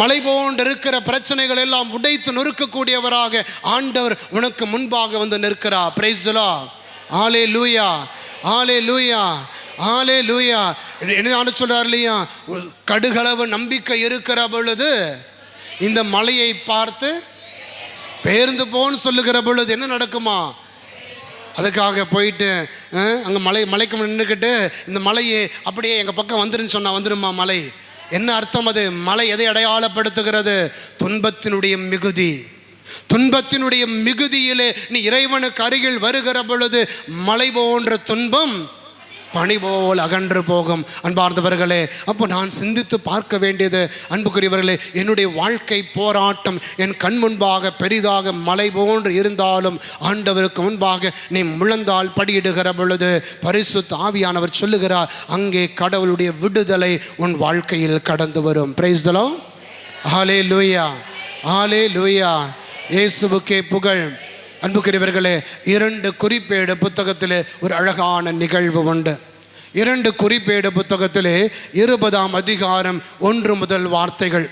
மலை போன்று இருக்கிற பிரச்சனைகள் எல்லாம் உடைத்து நொறுக்கக்கூடியவராக ஆண்டவர் உனக்கு முன்பாக வந்து நிற்கிறார். Praise the Lord. Hallelujah, hallelujah, hallelujah. என்ன சொல்றார் இல்லையா, கடுகளவு நம்பிக்கை இருக்கிற பொழுது இந்த மலையை பார்த்து பெயர்ந்து போன்னு சொல்லுகிற பொழுது என்ன நடக்குமா? அதுக்காக போயிட்டு அங்கே மலைக்கு நின்றுக்கிட்டு இந்த மலையை அப்படியே எங்கள் பக்கம் வந்துருன்னு சொன்னால் வந்துருமா மலை? என்ன அர்த்தம்? அது மலை எதை அடையாளப்படுத்துகிறது? துன்பத்தினுடைய மிகுதி. துன்பத்தினுடைய மிகுதியிலே நீ இறைவனுக்கு அருகில் வருகிற பொழுது மலை போன்ற துன்பம் பனி போல் அகன்று போகும். அன்பார்ந்தவர்களே, அப்போ நான் சிந்தித்து பார்க்க வேண்டியது, அன்புக்குரியவர்களே, என்னுடைய வாழ்க்கை போராட்டம் என் கண் முன்பாக பெரிதாக மலை போன்று இருந்தாலும் ஆண்டவருக்கு முன்பாக நீ முழந்தால் படியிடுகிற பொழுது பரிசுத்த ஆவியானவர் சொல்லுகிறார், அங்கே கடவுளுடைய விடுதலை உன் வாழ்க்கையில் கடந்து வரும். Praise the Lord. Hallelujah, hallelujah. இயேசுவுக்கே புகழ். அன்புக்குரியவர்களே, 2 குறிப்பேடு புத்தகத்திலே ஒரு அழகான நிகழ்வு உண்டு. 2 குறிப்பேடு புத்தகத்திலே 20ஆம் அதிகாரம் 1 முதல் வார்த்தைகள்.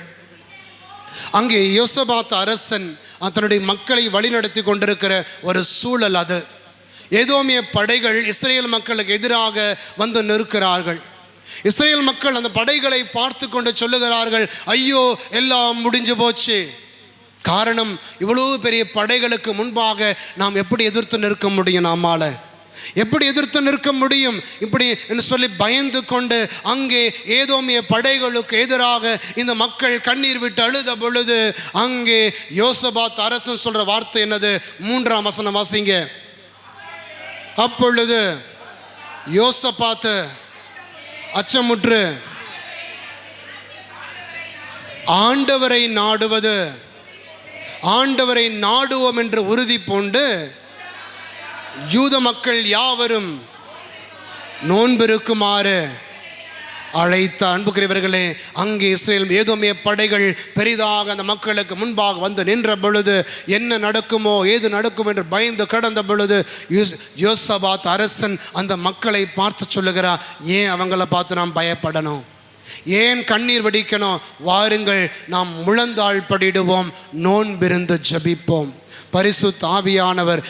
அங்கே யோசபாத் அரசன் தன்னுடைய மக்களை வழிநடத்தி கொண்டிருக்கிற ஒரு சூழல் அது. ஏதோமிய படைகள் இஸ்ரேல் மக்களுக்கு எதிராக வந்து நிற்கிறார்கள். இஸ்ரேல் மக்கள் அந்த படைகளை பார்த்து கொண்டு சொல்லுகிறார்கள், ஐயோ எல்லாம் முடிஞ்சு போச்சு. காரணம், இவ்வளவு பெரிய படைகளுக்கு முன்பாக நாம் எப்படி எதிர்த்து நிற்க முடியும்? நம்மால எப்படி எதிர்த்து நிற்க முடியும்? இப்படி என்று சொல்லி பயந்து கொண்டு அங்கே ஏதோமிய படைகளுக்கு எதிராக இந்த மக்கள் கண்ணீர் விட்டு அழுத பொழுது அங்கே யோசபாத் அரசன் சொல்ற வார்த்தை என்னது? 3ஆம் வசனம் வாசிங்க. அப்பொழுது யோசபாத் அச்சமுற்று ஆண்டவரை நாடுவது, ஆண்டவரை நாடுவோம் என்று உறுதி பூண்டு யூத மக்கள் யாவரும் நோன்பிருக்குமாறு அழைத்த. அன்புக்குரியவர்களே, அங்கே இஸ்ரேல் ஏதோமிய படைகள் பெரிதாக அந்த மக்களுக்கு முன்பாக வந்து நின்ற பொழுது என்ன நடக்குமோ ஏது நடக்கும் என்று பயந்து கடந்த பொழுது யோசபாத் அரசன் அந்த மக்களை பார்த்து சொல்லுகிறார், ஏன் அவங்கள பார்த்து நாம் பயப்படணும்? ஏன் கண்ணீர் வடிக்கணும்? வாருங்கள், நாம் முழந்தாள் படிடுவோம், நோன்பிருந்து ஜெபிப்போம். பரிசுத்த ஆவியானவர்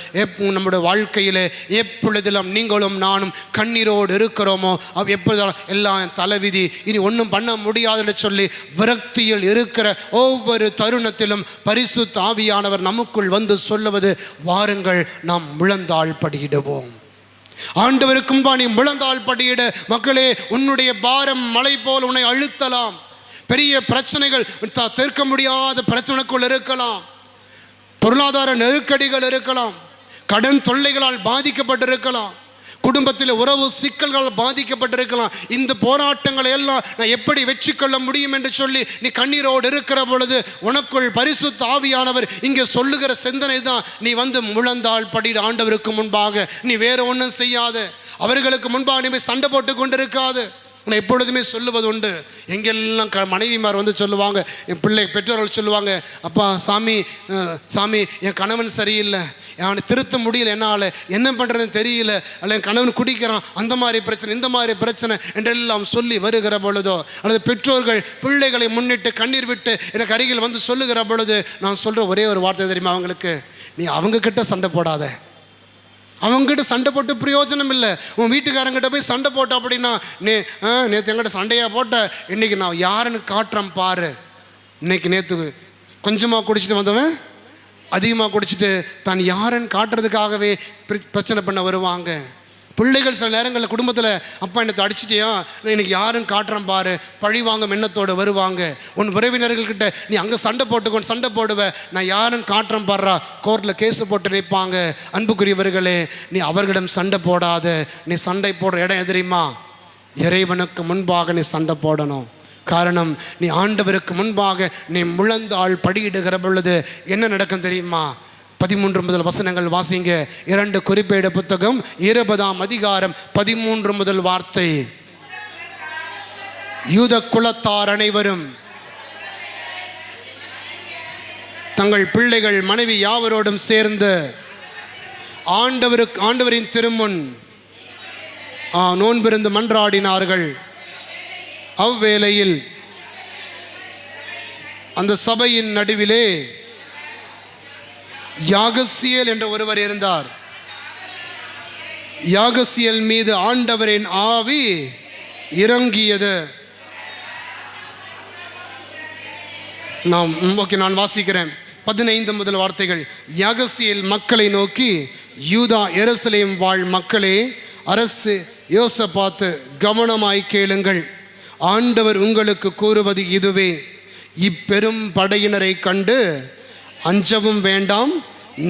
நம்முடைய வாழ்க்கையிலே எப்பொழுதெல்லாம் நீங்களும் நானும் கண்ணீரோடு இருக்கிறோமோ எப்பொழுதெல்லாம் எல்லாம் தலைவிதி, இனி ஒன்றும் பண்ண முடியாதுன்னு சொல்லி விரக்தியில் இருக்கிற ஒவ்வொரு தருணத்திலும் பரிசுத்த ஆவியானவர் நமக்குள் வந்து சொல்லுவது, வாருங்கள் நாம் முழந்தாள் படியிடுவோம். ஆண்டவருக்கு முன்பா நீ முழந்தாள் படியிட. மக்களே, உன்னுடைய பாரம் மலை போல் உன்னை அழுத்தலாம். பெரிய பிரச்சனைகள், தீர்க்க முடியாத பிரச்சனைக்குள் இருக்கலாம், பொருளாதார நெருக்கடிகள் இருக்கலாம், கடன் தொல்லைகளால் பாதிக்கப்பட்டிருக்கலாம், குடும்பத்தில் உறவு சிக்கல்களால் பாதிக்கப்பட்டிருக்கலாம். இந்த போராட்டங்களை எல்லாம் நான் எப்படி வெற்றி கொள்ள முடியும் என்று சொல்லி நீ கண்ணீரோடு இருக்கிற பொழுது உனக்குள் பரிசுத்த ஆவியானவர் இங்கே சொல்லுகிற சிந்தனை தான், நீ வந்து முழந்தாள் படியிட. ஆண்டவருக்கு முன்பாக நீ வேற ஒன்றும் செய்யாத, அவர்களுக்கு முன்பாக நீ சண்டை போட்டு கொண்டு இருக்காது. நான் எப்பொழுதுமே சொல்லுவது உண்டு, எங்கெல்லாம் மனைவிமார் வந்து சொல்லுவாங்க, என் பெற்றோர்கள் சொல்லுவாங்க, அப்பா சாமி என் கணவன் சரியில்லை, அவனை திருத்த முடியல, என்னால் என்ன பண்ணுறதுன்னு தெரியல, அல்ல என் கணவன் குடிக்கிறான், அந்த மாதிரி பிரச்சனை இந்த மாதிரி பிரச்சனை என்றெல்லாம் சொல்லி வருகிற பொழுதோ, அல்லது பெற்றோர்கள் பிள்ளைகளை முன்னிட்டு கண்ணீர் விட்டு எனக்கு அருகில் வந்து சொல்லுகிற பொழுது நான் சொல்கிற ஒரே ஒரு வார்த்தை தெரியுமா அவங்களுக்கு? நீ அவங்கக்கிட்ட சண்டை போடாத. அவங்ககிட்ட சண்டை போட்டு பிரயோஜனம் இல்லை. உன் வீட்டுக்காரங்கிட்ட போய் சண்டை போட்ட அப்படின்னா, நேற்று எங்கிட்ட சண்டையாக போட்ட, இன்றைக்கி நான் யாருன்னு காட்டுறேன் பாரு. நேற்று கொஞ்சமாக குடிச்சிட்டு வந்தவன் அதிகமாக குடிச்சிட்டு தான் யாருன்னு காட்டுறதுக்காகவே பிரச்சனை பண்ண வருவாங்க. பிள்ளைகள் சில நேரங்களில் குடும்பத்தில், அப்பா என்னத்தை அடிச்சிட்டியா, நான் இன்னைக்கு யாரும் காட்டுறேன் பாரு, பழி வாங்கும் எண்ணத்தோடு வருவாங்க. உன் உறவினர்கள்கிட்ட நீ அங்கே சண்டை போட்டுக்கொண்டு சண்டை போடுவேன், நான் யாரும் காட்டுறேன் பாடுறா, கோர்ட்டில் கேஸு போட்டு நிற்பாங்க. அன்புக்குரியவர்களே, நீ அவர்களிடம் சண்டை போடாத. நீ சண்டை போடுற இடம் எதிரிமா? இறைவனுக்கு முன்பாக நீ சண்டை போடணும். காரணம், நீ ஆண்டவருக்கு முன்பாக நீ முழந்தாள் படியிடுகிற பொழுது என்ன நடக்கும் தெரியுமா? 13 முதல் வசனங்கள் வாசிங்க. 2 குறிப்பேடு புத்தகம் 20ஆம் அதிகாரம் 13 முதல் வார்த்தை. யூத குலத்தார் அனைவரும் தங்கள் பிள்ளைகள் மனைவி யாவரோடும் சேர்ந்து ஆண்டவரின் திருமுன் நோன்பிருந்து மன்றாடினார்கள். அவ்வேளையில் அந்த சபையின் நடுவிலே யாகசியேல் என்ற ஒருவர் இருந்தார். யாகசியேல் மீது ஆண்டவரின் ஆவி இறங்கியது. நான் வாசிக்கிறேன் 15 முதல் வார்த்தைகள். யாகசியேல் மக்களை நோக்கி, யூதா எருசலேம் வாழ் மக்களே, அரசு யோசபாத்து, கவனமாய் கேளுங்கள். ஆண்டவர் உங்களுக்கு கூறுவது இதுவே: இப்பெரும் படையினரை கண்டு அஞ்சவும் வேண்டாம்,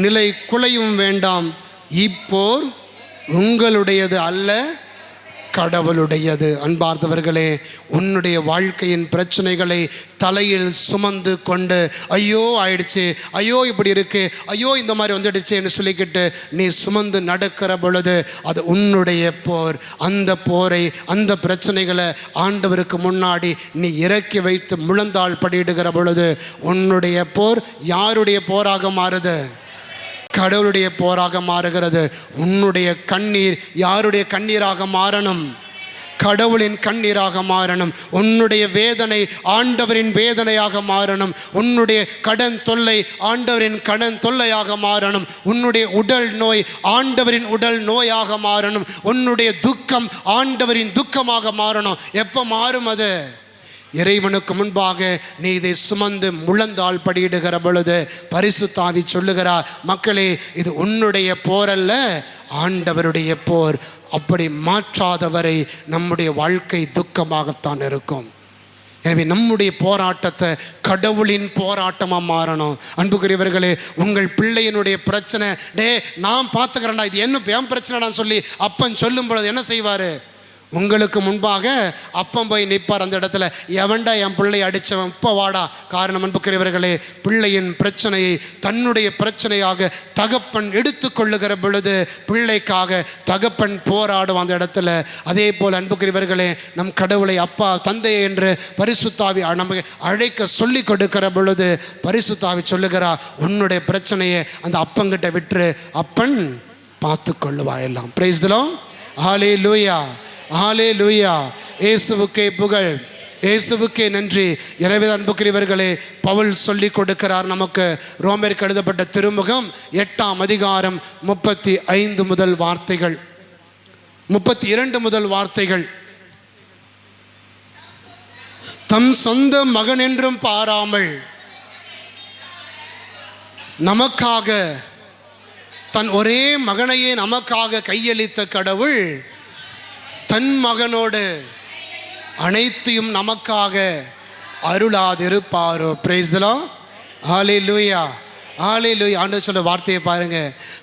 நிலை குலையும் வேண்டாம். இப்போர் உங்களுடையது அல்ல, கடவுளுடையது. அன்பார்ந்தவர்களே, உன்னுடைய வாழ்க்கையின் பிரச்சனைகளை தலையில் சுமந்து கொண்டு ஐயோ ஆயிடுச்சு, ஐயோ இப்படி இருக்கு, ஐயோ இந்த மாதிரி வந்துடுச்சு என்று சொல்லிக்கிட்டு நீ சுமந்து நடக்கிற பொழுது அது உன்னுடைய போர். அந்த போரை, அந்த பிரச்சனைகளை ஆண்டவருக்கு முன்னாடி நீ இறக்கி வைத்து முழந்தாள் படியிடுகிற பொழுது உன்னுடைய போர் யாருடைய போராக மாறுது? கடவுளுடைய போராக மாறுகிறது. உன்னுடைய கண்ணீர் யாருடைய கண்ணீராக மாறணும்? கடவுளின் கண்ணீராக மாறணும். உன்னுடைய வேதனை ஆண்டவரின் வேதனையாக மாறணும். உன்னுடைய கடன் தொல்லை ஆண்டவரின் கடன் தொல்லையாக மாறணும். உன்னுடைய உடல் நோய் ஆண்டவரின் உடல் நோயாக மாறணும். உன்னுடைய துக்கம் ஆண்டவரின் துக்கமாக மாறணும். எப்போ மாறும் அது? இறைவனுக்கு முன்பாக நீ இதை சுமந்து முழந்தாள் படியிடுகிற பொழுது பரிசுத்த ஆவி சொல்லுகிறார், மக்களே, இது உன்னுடைய போர் அல்ல, ஆண்டவருடைய போர். அப்படி மாற்றாதவரை நம்முடைய வாழ்க்கை துக்கமாகத்தான் இருக்கும். எனவே நம்முடைய போராட்டத்தை கடவுளின் போராட்டமாக மாறணும். அன்புக்குரியவர்களே, உங்கள் பிள்ளையினுடைய பிரச்சனை, நான் பார்த்துக்கிறேன்டா, இது என்ன என் பிரச்சனைடான்னு சொல்லி அப்பன் சொல்லும் பொழுது என்ன செய்வார்? உங்களுக்கு முன்பாக அப்பம் போய் நிற்பார் அந்த இடத்துல. எவன்டா என் பிள்ளை அடித்தவன், இப்போ வாடா. காரணம், அன்புக்குரியவர்களே, பிள்ளையின் பிரச்சனையை தன்னுடைய பிரச்சனையாக தகப்பன் எடுத்துக்கொள்ளுகிற பொழுது பிள்ளைக்காக தகப்பன் போராடும் அந்த இடத்துல. அதே போல் அன்புக்குரியவர்களே, நம் கடவுளை அப்பா, தந்தை என்று பரிசுத்தாவி நமக்கு அழைக்க சொல்லி கொடுக்கிற பொழுது பரிசுத்தாவி சொல்லுகிறா, உன்னுடைய பிரச்சனையை அந்த அப்பங்கிட்ட விட்டுரு, அப்பன் பார்த்து கொள்ளுவா எல்லாம். Praise the Lord. Hallelujah, hallelujah. இயேசுவுக்கே புகழ், இயேசுவுக்கே நன்றி. எனவே அன்புக்குரியவர்களே, பவுல் சொல்லி கொடுக்கிறார் நமக்கு. ரோமருக்கு எழுதப்பட்ட திருமுகம் 8ஆம் அதிகாரம் 35 முதல் வார்த்தைகள், 32 முதல் வார்த்தைகள். தம் சொந்த மகன் என்றும் பாராமல் நமக்காக தன் ஒரே மகனையே நமக்காக கையளித்த கடவுள் தன் மகனோடு அனைத்தையும் நமக்காக அருளாதிருப்பாரோ? Price the Lord. ஹல்லேலூயா, ஹல்லேலூயா. ஆண்டவர் சொல்ற வார்த்தையை பாருங்க.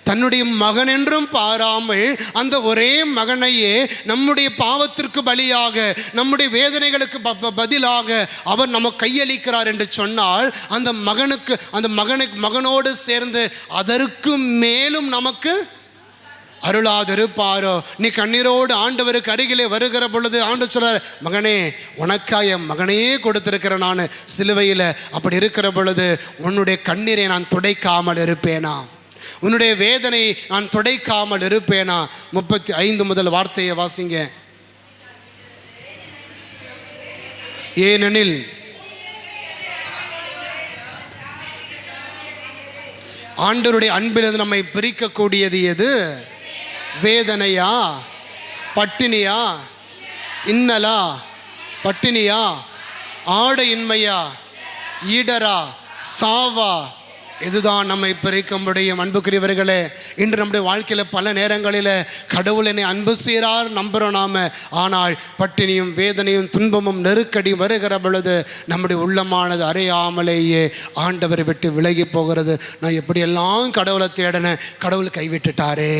தன்னுடைய மகன் என்றும் பாராமல் அந்த ஒரே மகனையே நம்முடைய பாவத்திற்கு பலியாக, நம்முடைய வேதனைகளுக்கு பதிலாக அவர் நமக்கு கையளிக்கிறார் என்று சொன்னால், அந்த மகனுக்கு, அந்த மகனோடு சேர்ந்து அதற்கு மேலும் நமக்கு அருளாதிருப்பாரோ? நீ கண்ணீரோடு ஆண்டவருக்கு அருகிலே வருகிற பொழுது ஆண்டவர் சொல்றார், மகனே, உனக்காக என் மகனையே கொடுத்திருக்கிறேன் நான் சிலுவையில். அப்படி இருக்கிற பொழுது உன்னுடைய கண்ணீரை நான் துடைக்காமல் இருப்பேனா? உன்னுடைய வேதனை நான் துடைக்காமல் இருப்பேனா? 35 முதல் வார்த்தையை வாசிங்க. ஏனெனில் ஆண்டவருடைய அன்பிலிருந்து நம்மை பிரிக்கக்கூடியது எது? வேதனையா? பட்டினியா? இன்னலா? பட்டினியா? ஆடையின்மையா? ஈடரா? சாவா? இதுதான் நம்மை பிரிக்க முடியும். அன்புக்குரியவர்களே, இன்று நம்முடைய வாழ்க்கையில் பல நேரங்களில் கடவுள் என்னை அன்பு செய்கிறார் நம்புகிறோம் நாம். ஆனால் பட்டினியும் வேதனையும் துன்பமும் நெருக்கடி வருகிற பொழுது நம்முடைய உள்ளமானது அறியாமலேயே ஆண்டவரை விட்டு விலகி போகிறது. நான் எப்படியெல்லாம் கடவுளை தேடினேன், கடவுள் கைவிட்டுட்டாரே.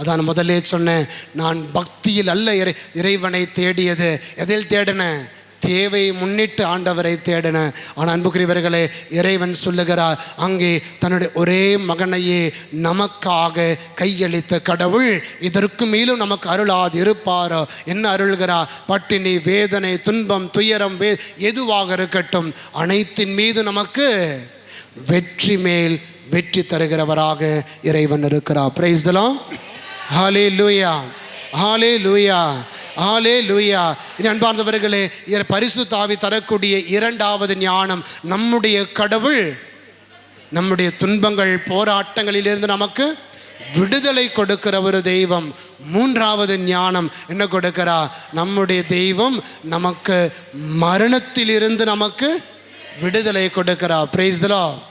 அதான் முதலே சொன்னேன், நான் பக்தியில் அல்ல இறைவனை தேடியது. எதில் தேடினேன்? தேவையை முன்னிட்டு ஆண்டவரை தேடின. ஆனால் அன்புக்குரியவர்களே, இறைவன் சொல்லுகிறார், அங்கே தன்னுடைய ஒரே மகனையே நமக்காக கையளித்த கடவுள் இதற்கு மேலும் நமக்கு அருளாது இருப்பாரோ? என்ன அருள்கிறார்? பட்டினி, வேதனை, துன்பம், துயரம், எதுவாக இருக்கட்டும், அனைத்தின் மீது நமக்கு வெற்றி மேல் வெற்றி தருகிறவராக இறைவன் இருக்கிறார். Praise the Lord. Hallelujah, hallelujah, hallelujah. அன்பார்ந்தவர்களே, பரிசுத்த ஆவி தரக்கூடிய இரண்டாவது ஞானம், நம்முடைய கடவுள் நம்முடைய துன்பங்கள் போராட்டங்களிலிருந்து நமக்கு விடுதலை கொடுக்கிற ஒரு தெய்வம். மூன்றாவது ஞானம் என்ன கொடுக்கிறா? நம்முடைய தெய்வம் நமக்கு மரணத்திலிருந்து நமக்கு விடுதலை கொடுக்கிறா. Price the Lord.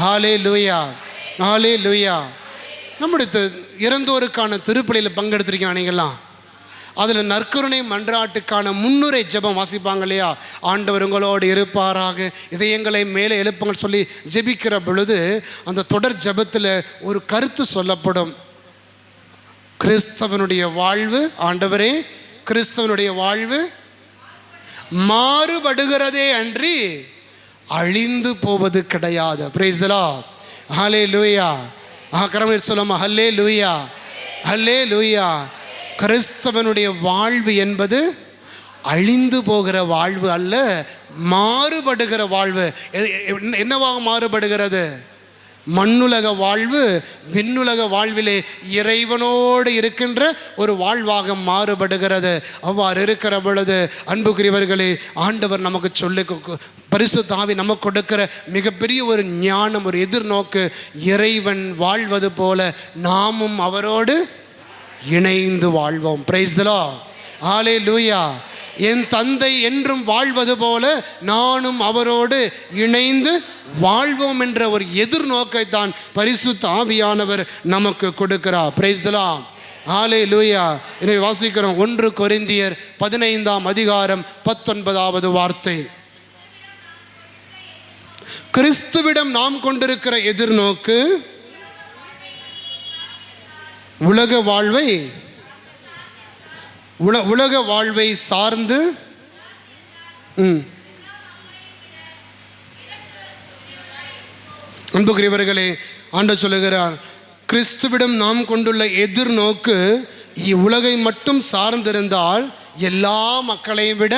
ஹல்லேலூயா, ஹல்லேலூயா. நம்முடைய இறந்தோருக்கான திருப்பலியில் பங்கெடுத்திருக்கீங்க நீங்கள்லாம். அதில் நற்கருணை மன்றாட்டுக்கான முன்னுரை ஜெபம் வாசிப்பாங்க இல்லையா? ஆண்டவர் உங்களோடு இருப்பாராக, இதயங்களை மேலே எழுப்புங்கள் சொல்லி ஜெபிக்கிற பொழுது அந்த தொடர் ஜெபத்தில் ஒரு கருத்து சொல்லப்படும். கிறிஸ்தவனுடைய வாழ்வு, ஆண்டவரே கிறிஸ்தவனுடைய வாழ்வு மாறுபடுகிறதே அன்றி அழிந்து போவது கிடையாது. Praise the Lord. ஹல்லேலூயா. கரமேல் சொல்லாமா? ஹல்லேலூயா, ஹல்லேலூயா. கிறிஸ்தவனுடைய வாழ்வு என்பது அழிந்து போகிற வாழ்வு அல்ல, மாறுபடுகிற வாழ்வு. என்னவாக மாறுபடுகிறது? மண்ணுலக வாழ்வு விண்ணுலக வாழ்விலே இறைவனோடு இருக்கின்ற ஒரு வாழ்வாக மாறுபடுகிறது. அவ்வாறு இருக்கிற பொழுது அன்புக்குரியவர்களே, ஆண்டவர் நமக்கு சொல்லி பரிசுத்த ஆவி நமக்கு கொடுக்கிற மிகப்பெரிய ஒரு ஞானம், ஒரு எதிர்நோக்கு, இறைவன் வாழ்வது போல நாமும் அவரோடு இணைந்து வாழ்வோம். Price the Lord. ஹல்லேலூயா. என் தந்தை என்றும் வாழ்வது போல நானும் அவரோடு இணைந்து வாழ்வோம் என்ற ஒரு எதிர்நோக்கை தான் பரிசுத்த ஆவியானவர் நமக்கு கொடுக்கிறார். Praise the Lord. ஹல்லேலூயா. எனவே வாசிக்கிறோம் 1 கொரிந்தியர் 15 வார்த்தை. கிறிஸ்துவிடம் நாம் கொண்டிருக்கிற எதிர்நோக்கு உலக வாழ்வை சார்ந்து அன்புக்குரியவர்களே, ஆண்டவர் சொல்லுகிறார், கிறிஸ்துவிடம் நாம் கொண்டுள்ள எதிர்நோக்கு இவ்வுலகை மட்டும் சார்ந்திருந்தால் எல்லா மக்களையும் விட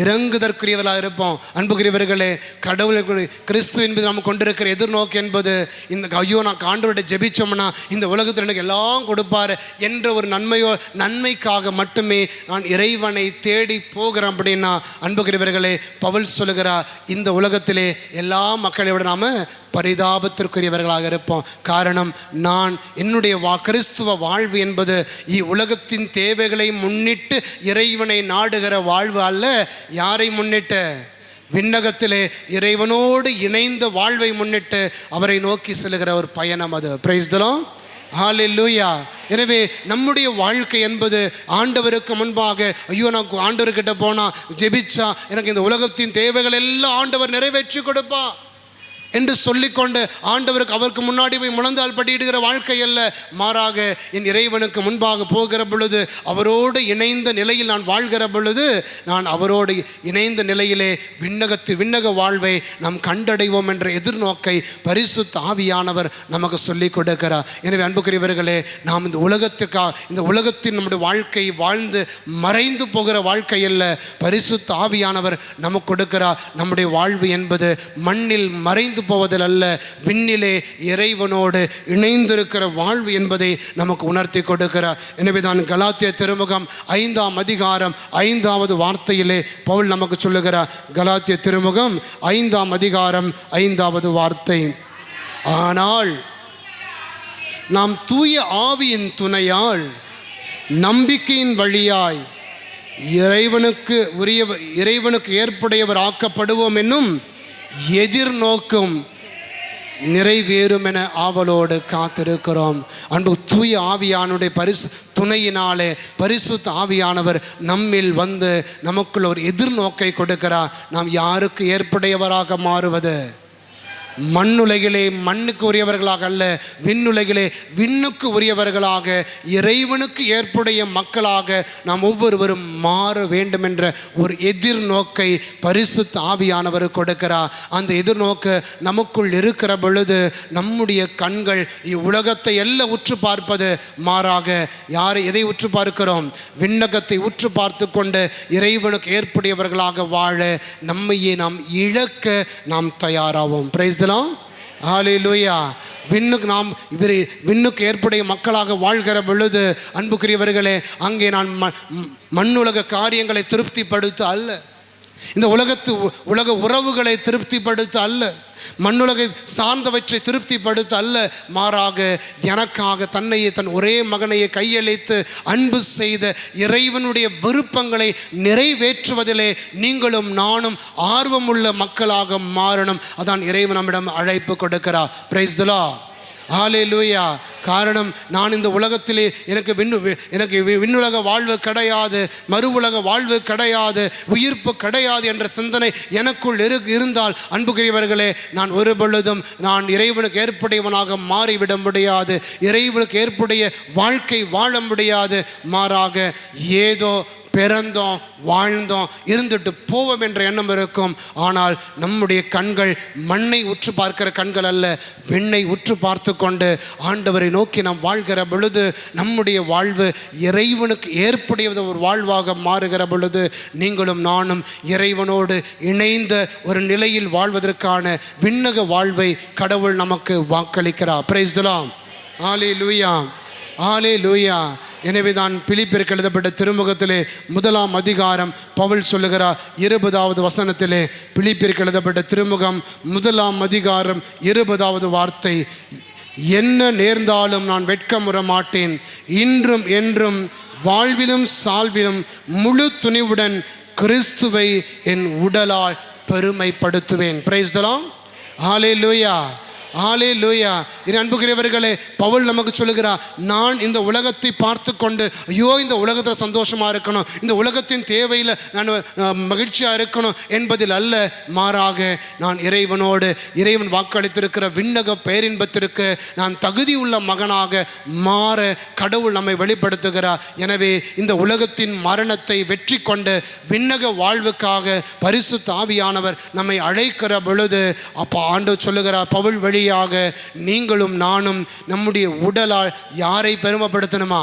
இறங்குதற்குரியவர்களாக இருப்போம். அன்புக்குரியவர்களே, கடவுள் கிறிஸ்து என்பது நாம் கொண்டிருக்கிற எதிர்நோக்கு என்பது இந்த ஐயோ நான் ஆண்டவர்கிட்ட ஜெபிச்சோம்னா இந்த உலகத்தில் எனக்கு எல்லாம் கொடுப்பார் என்ற ஒரு நன்மைக்காக மட்டுமே நான் இறைவனை தேடி போகிறேன் அப்படின்னா, அன்புக்குரியவர்களே, பவுல் சொல்லுகிறார், இந்த உலகத்திலே எல்லா மக்களை விட நாம் பரிதாபத்திற்குரியவர்களாக இருப்போம். காரணம், நான் என்னுடைய கிறிஸ்துவ வாழ்வு என்பது உலகத்தின் தேவைகளை முன்னிட்டு இறைவனை நாடுகிற வாழ்வு அல்ல. யாரை முன்னிட்டு? விண்ணகத்திலே இறைவனோடு இணைந்த வாழ்வை முன்னிட்டு அவரை நோக்கி செல்லுகிற ஒரு பயணம் அது. Praise the Lord. ஹல்லேலூயா. எனவே நம்முடைய வாழ்க்கை என்பது ஆண்டவருக்கு முன்பாக, ஐயோ நான் ஆண்டவர்கிட்ட போனா ஜெபிச்சா எனக்கு இந்த உலகத்தின் தேவைகள் எல்லாம் ஆண்டவர் நிறைவேற்றி கொடுப்பா என்று சொல்லிக்கொண்டு ஆண்டவருக்கு அவருக்கு முன்னாடி போய் முழந்தால் படியிடுகிற வாழ்க்கை அல்ல. மாறாக என் இறைவனுக்கு முன்பாக போகிற பொழுது அவரோடு இணைந்த நிலையில் நான் வாழ்கிற பொழுது நான் அவரோடு இணைந்த நிலையிலே விண்ணக வாழ்வை நாம் கண்டடைவோம் என்ற எதிர்நோக்கை பரிசுத்த ஆவியானவர் நமக்கு சொல்லிக் கொடுக்கிறார். எனவே அன்புக்குரியவர்களே, நாம் இந்த உலகத்தின் நம்முடைய வாழ்க்கை வாழ்ந்து மறைந்து போகிற வாழ்க்கை அல்ல. பரிசுத்த ஆவியானவர் நமக்கு கொடுக்கிறார். நம்முடைய வாழ்வு என்பது மண்ணில் மறைந்து போவதில் அல்ல, விண்ணிலே இறைவனோடு இணைந்திருக்கிற வாழ்வு என்பதை நமக்கு உணர்த்தி கொடுக்கிறார். எனவே தான் கலாத்திய திருமுகம் 5 வார்த்தையிலே பவுல் நமக்கு சொல்லுகிறார். கலாத்திய திருமுகம் 5 வார்த்தை. ஆனால் நாம் தூய ஆவியின் துணையால் நம்பிக்கையின் வழியாய் இறைவனுக்கு ஏற்புடையவர் ஆக்கப்படுவோம் என்னும் எதிர்நோக்கும் நிறைவேறும் என ஆவலோடு காத்திருக்கிறோம். அன்பு தூய ஆவியானுடைய துணையினாலே பரிசுத்த ஆவியானவர் நம்மில் வந்து நமக்குள்ள ஒரு எதிர்நோக்கை கொடுக்கிறார். நாம் யாருக்கு ஏற்புடையவராக மாறுவது? மண்ணுலகிலே மண்ணுக்கு உரியவர்களாக அல்ல, விண்ணுலகிலே விண்ணுக்கு உரியவர்களாக, இறைவனுக்கு ஏற்புடைய மக்களாக நாம் ஒவ்வொருவரும் மாற வேண்டும் என்ற ஒரு எதிர்நோக்கை பரிசுத்த ஆவியானவர் கொடுக்கிறார். அந்த எதிர்நோக்கு நமக்குள் இருக்கிற பொழுது நம்முடைய கண்கள் இவ்வுலகத்தை எல்லாம் உற்று பார்ப்பது மாறாக எதை உற்று பார்க்கிறோம்? விண்ணகத்தை உற்று பார்த்து கொண்டு இறைவனுக்கு ஏற்புடையவர்களாக வாழ நம்மையே நாம் இழக்க நாம் தயாராவோம். Price the Lord. ஹல்லேலூயா. விண்ணுக்கு ஏற்புடைய மக்களாக வாழ்கிற பொழுது அன்புக்குரியவர்களே, அங்கே நான் மண்ணுலக காரியங்களை திருப்திப்படுத்த அல்ல, இந்த உலக உறவுகளை திருப்திப்படுத்த அல்ல, மண்ணுலகை சார்ந்தவற்றை திருப்திப்படுத்த அல்ல, மாறாக எனக்காக தன்னையே தன் ஒரே மகனையே கையளித்து அன்பு செய்த இறைவனுடைய விருப்பங்களை நிறைவேற்றுவதிலே நீங்களும் நானும் ஆர்வமுள்ள மக்களாக மாறணும். அதான் இறைவன் நம்மிடம் அழைப்பு கொடுக்கிறார். Praise the Lord. ஹல்லேலூயா. காரணம், நான் இந்த உலகத்திலே எனக்கு விண்ணுலக வாழ்வு கிடையாது, மறு உலக வாழ்வு கிடையாது, உயிர்ப்பு கிடையாது என்ற சிந்தனை எனக்குள் இருந்தால் அன்புக்குரியவர்களே, நான் ஒரு பொழுதும் நான் இறைவனுக்கு ஏற்புடையவனாக மாறிவிட முடியாது, இறைவனுக்கு ஏற்புடைய வாழ்க்கை வாழ முடியாது. மாறாக ஏதோ பிறந்தோம், வாழ்ந்தோம், இருந்துட்டு போவோம் என்ற எண்ணம் இருக்கும். ஆனால் நம்முடைய கண்கள் மண்ணை உற்று பார்க்கிற கண்கள் அல்ல, விண்ணை உற்று பார்த்து கொண்டு ஆண்டவரை நோக்கி நாம் வாழ்கிற பொழுது நம்முடைய வாழ்வு இறைவனுக்கு ஏற்புடைய ஒரு வாழ்வாக மாறுகிற பொழுது நீங்களும் நானும் இறைவனோடு இணைந்த ஒரு நிலையில் வாழ்வதற்கான விண்ணக வாழ்வை கடவுள் நமக்கு வாக்களிக்கிறார். Price the Lord. Hallelujah. Hallelujah. எனவே தான் பிலிப்பியருக்கு எழுதப்பட்ட திருமுகத்திலே 1ஆம் அதிகாரம் பவுல் சொல்லுகிறார் 20வது வசனத்திலே, பிலிப்பியருக்கு எழுதப்பட்ட திருமுகம் 1ஆம் அதிகாரம் 20வது வார்த்தை, என்ன நேர்ந்தாலும் நான் வெட்கமுற மாட்டேன், இன்றும் என்றும் வாழ்விலும் சால்விலும் முழு துணிவுடன் கிறிஸ்துவை என் உடலால் பெருமைப்படுத்துவேன். Price the Lord. ஹல்லேலூயா. ஹல்லேலூயா. என் அன்புக்குரியவர்களே, பவுல் நமக்கு சொல்லுகிறார், நான் இந்த உலகத்தை பார்த்து கொண்டு ஐயோ இந்த உலகத்தில் சந்தோஷமாக இருக்கணும், இந்த உலகத்தின் தேவையில் நான் மகிழ்ச்சியாக இருக்கணும் என்பதில் அல்ல, மாறாக நான் இறைவன் வாக்களித்திருக்கிற விண்ணக பேரின்பத்திற்கு நான் தகுதி உள்ள மகனாக மாற கடவுள் நம்மை வெளிப்படுத்துகிறார். எனவே இந்த உலகத்தின் மரணத்தை வெற்றி கொண்டு விண்ணக வாழ்வுக்காக பரிசுத்த ஆவியானவர் நம்மை அழைக்கிற பொழுது அப்போ ஆண்டவர் சொல்லுகிறார், பவுல் வழி நீங்களும் நானும் நம்முடைய உடலால் யாரை பெருமைப்படுத்தணுமா?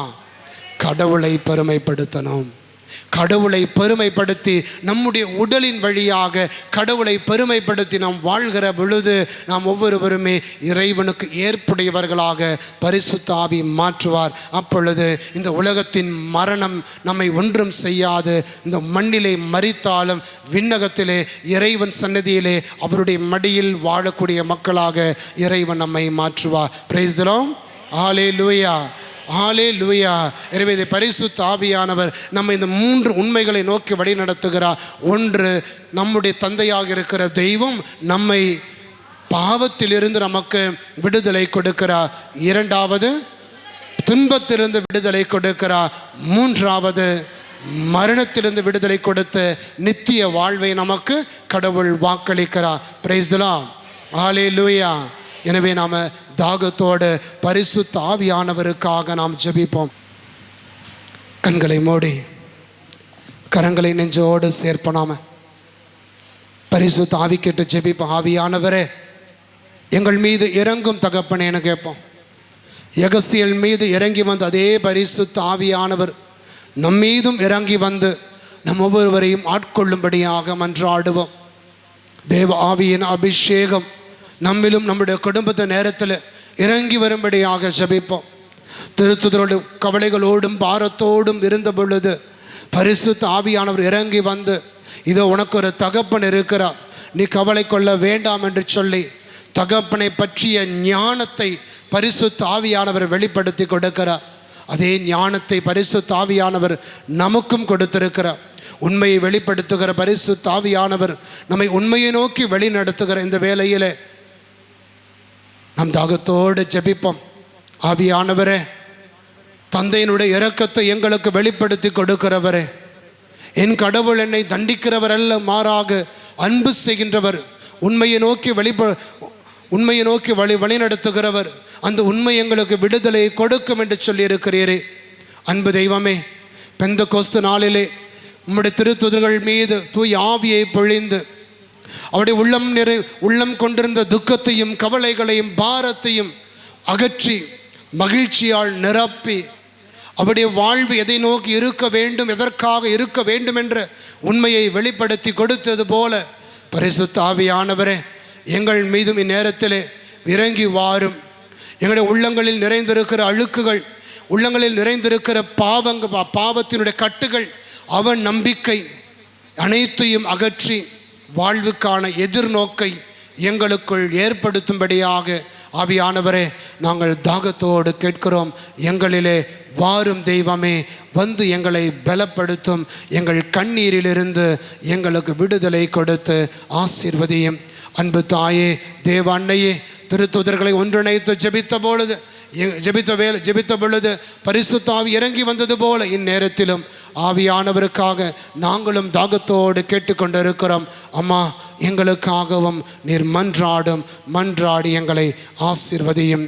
கடவுளை பெருமைப்படுத்தணும். கடவுளை பெருமைப்படுத்தி நம்முடைய உடலின் வழியாக கடவுளை பெருமைப்படுத்தி நாம் வாழ்கிற பொழுது நாம் ஒவ்வொருவருமே இறைவனுக்கு ஏற்புடையவர்களாக பரிசுத்த ஆவி மாற்றுவார். அப்பொழுது இந்த உலகத்தின் மரணம் நம்மை ஒன்றும் செய்யாது. இந்த மண்ணிலே மரித்தாலும் விண்ணகத்திலே இறைவன் சன்னதியிலே அவருடைய மடியில் வாழக்கூடிய மக்களாக இறைவன் நம்மை மாற்றுவார். Praise the Lord. Hallelujah. Hallelujah. எனவே இதை பரிசுத்த ஆவியானவர் நம்ம இந்த 3 உண்மைகளை நோக்கி வழி நடத்துகிறார். ஒன்று, நம்முடைய தந்தையாக இருக்கிற தெய்வம் நம்மை பாவத்திலிருந்து நமக்கு விடுதலை கொடுக்கிறார். 2வது, துன்பத்திலிருந்து விடுதலை கொடுக்கிறார். 3வது, மரணத்திலிருந்து விடுதலை கொடுத்து நித்திய வாழ்வை நமக்கு கடவுள் வாக்களிக்கிறார். Price the Lord. ஹல்லேலூயா. எனவே நாம் தாகத்தோடு பரிசுத்த ஆவியானவருக்காக நாம் ஜெபிப்போம். கண்களை மூடி கரங்களை நெஞ்சோடு சேர்ப்போம். பரிசுத்த ஆவி கேட்டு ஜெபிப்போம். ஆவியானவரே, எங்கள் மீது இறங்கும் தகப்பனேன்னு கேட்போம். எகசியல் மீது இறங்கி வந்து அதே பரிசுத்த ஆவியானவர் நம் மீதும் இறங்கி வந்து நம் ஒவ்வொருவரையும் ஆட்கொள்ளும்படியாக மன்றாடுவோம். தேவ ஆவியின் அபிஷேகம் நம்மிலும் நம்முடைய குடும்பத்த நேரத்தில் இறங்கி வரும்படியாக ஜெபிப்போம். திருத்துதரோடு கவலைகளோடும் பாரத்தோடும் இருந்த பொழுது பரிசுத்த ஆவியானவர் இறங்கி வந்து, இதோ உனக்கு ஒரு தகப்பன் இருக்கிறார், நீ கவலை கொள்ள வேண்டாம் என்று சொல்லி தகப்பனை பற்றிய ஞானத்தை பரிசுத்த ஆவியானவர் வெளிப்படுத்தி கொடுக்கிறார். அதே ஞானத்தை பரிசுத்த ஆவியானவர் நமக்கும் கொடுத்திருக்கிறார். உண்மையை வெளிப்படுத்துகிற பரிசுத்த ஆவியானவர் நம்மை உண்மையை நோக்கி வழி நடத்துகிற இந்த வேளையிலே நம் தாகத்தோடு ஜெபிப்போம். ஆவியானவரே, தந்தையினுடைய இரக்கத்தை எங்களுக்கு வெளிப்படுத்தி கொடுக்கிறவரே, என் கடவுள் என்னை தண்டிக்கிறவர் அல்ல, மாறாக அன்பு செய்கின்றவர், உண்மையை நோக்கி வழி நடத்துகிறவர், அந்த உண்மை எங்களுக்கு விடுதலை கொடுக்கும் என்று சொல்லி இருக்கிறீரே. அன்பு தெய்வமே, பெந்தகோஸ்து நாளிலே உம்முடைய திருத்துதர்கள் மீது தூய் ஆவியை பொழிந்து அவருடைய உள்ளம் கொண்டிருந்த துக்கத்தையும் கவலைகளையும் பாரத்தையும் அகற்றி மகிழ்ச்சியால் நிரப்பி அவருடைய வாழ்வு எதை நோக்கி இருக்க வேண்டும், எதற்காக இருக்க வேண்டும் என்ற உண்மையை வெளிப்படுத்தி கொடுத்தது போல பரிசுத்த ஆவியானவரே, எங்கள் மீதும் இந்நேரத்திலே இறங்கி வாரும். எங்களுடைய உள்ளங்களில் நிறைந்திருக்கிற அழுக்குகள், உள்ளங்களில் நிறைந்திருக்கிற பாவத்தினுடைய கட்டுகள், அவன் நம்பிக்கை அனைத்தையும் அகற்றி வாழ்வுக்கான எதிர்நோக்கை எங்களுக்குள் ஏற்படுத்தும்படியாக ஆவியானவரே நாங்கள் தாகத்தோடு கேட்கிறோம். எங்களிலே வாரும் தெய்வமே, வந்து எங்களை பலப்படுத்தும். எங்கள் கண்ணீரிலிருந்து எங்களுக்கு விடுதலை கொடுத்து ஆசீர்வதியும். அன்பு தாயே, தேவ அன்னையே, திருத்தூதர்களை ஒன்றிணைத்து ஜெபித்த பொழுது பரிசுத்த ஆவி இறங்கி வந்தது போல இந்நேரத்திலும் ஆவியானவருக்காக நாங்களும் தாகத்தோடு கேட்டுக்கொண்டிருக்கிறோம். அம்மா, எங்களுக்காகவும் நீர் மன்றாடி எங்களை ஆசீர்வதியும்.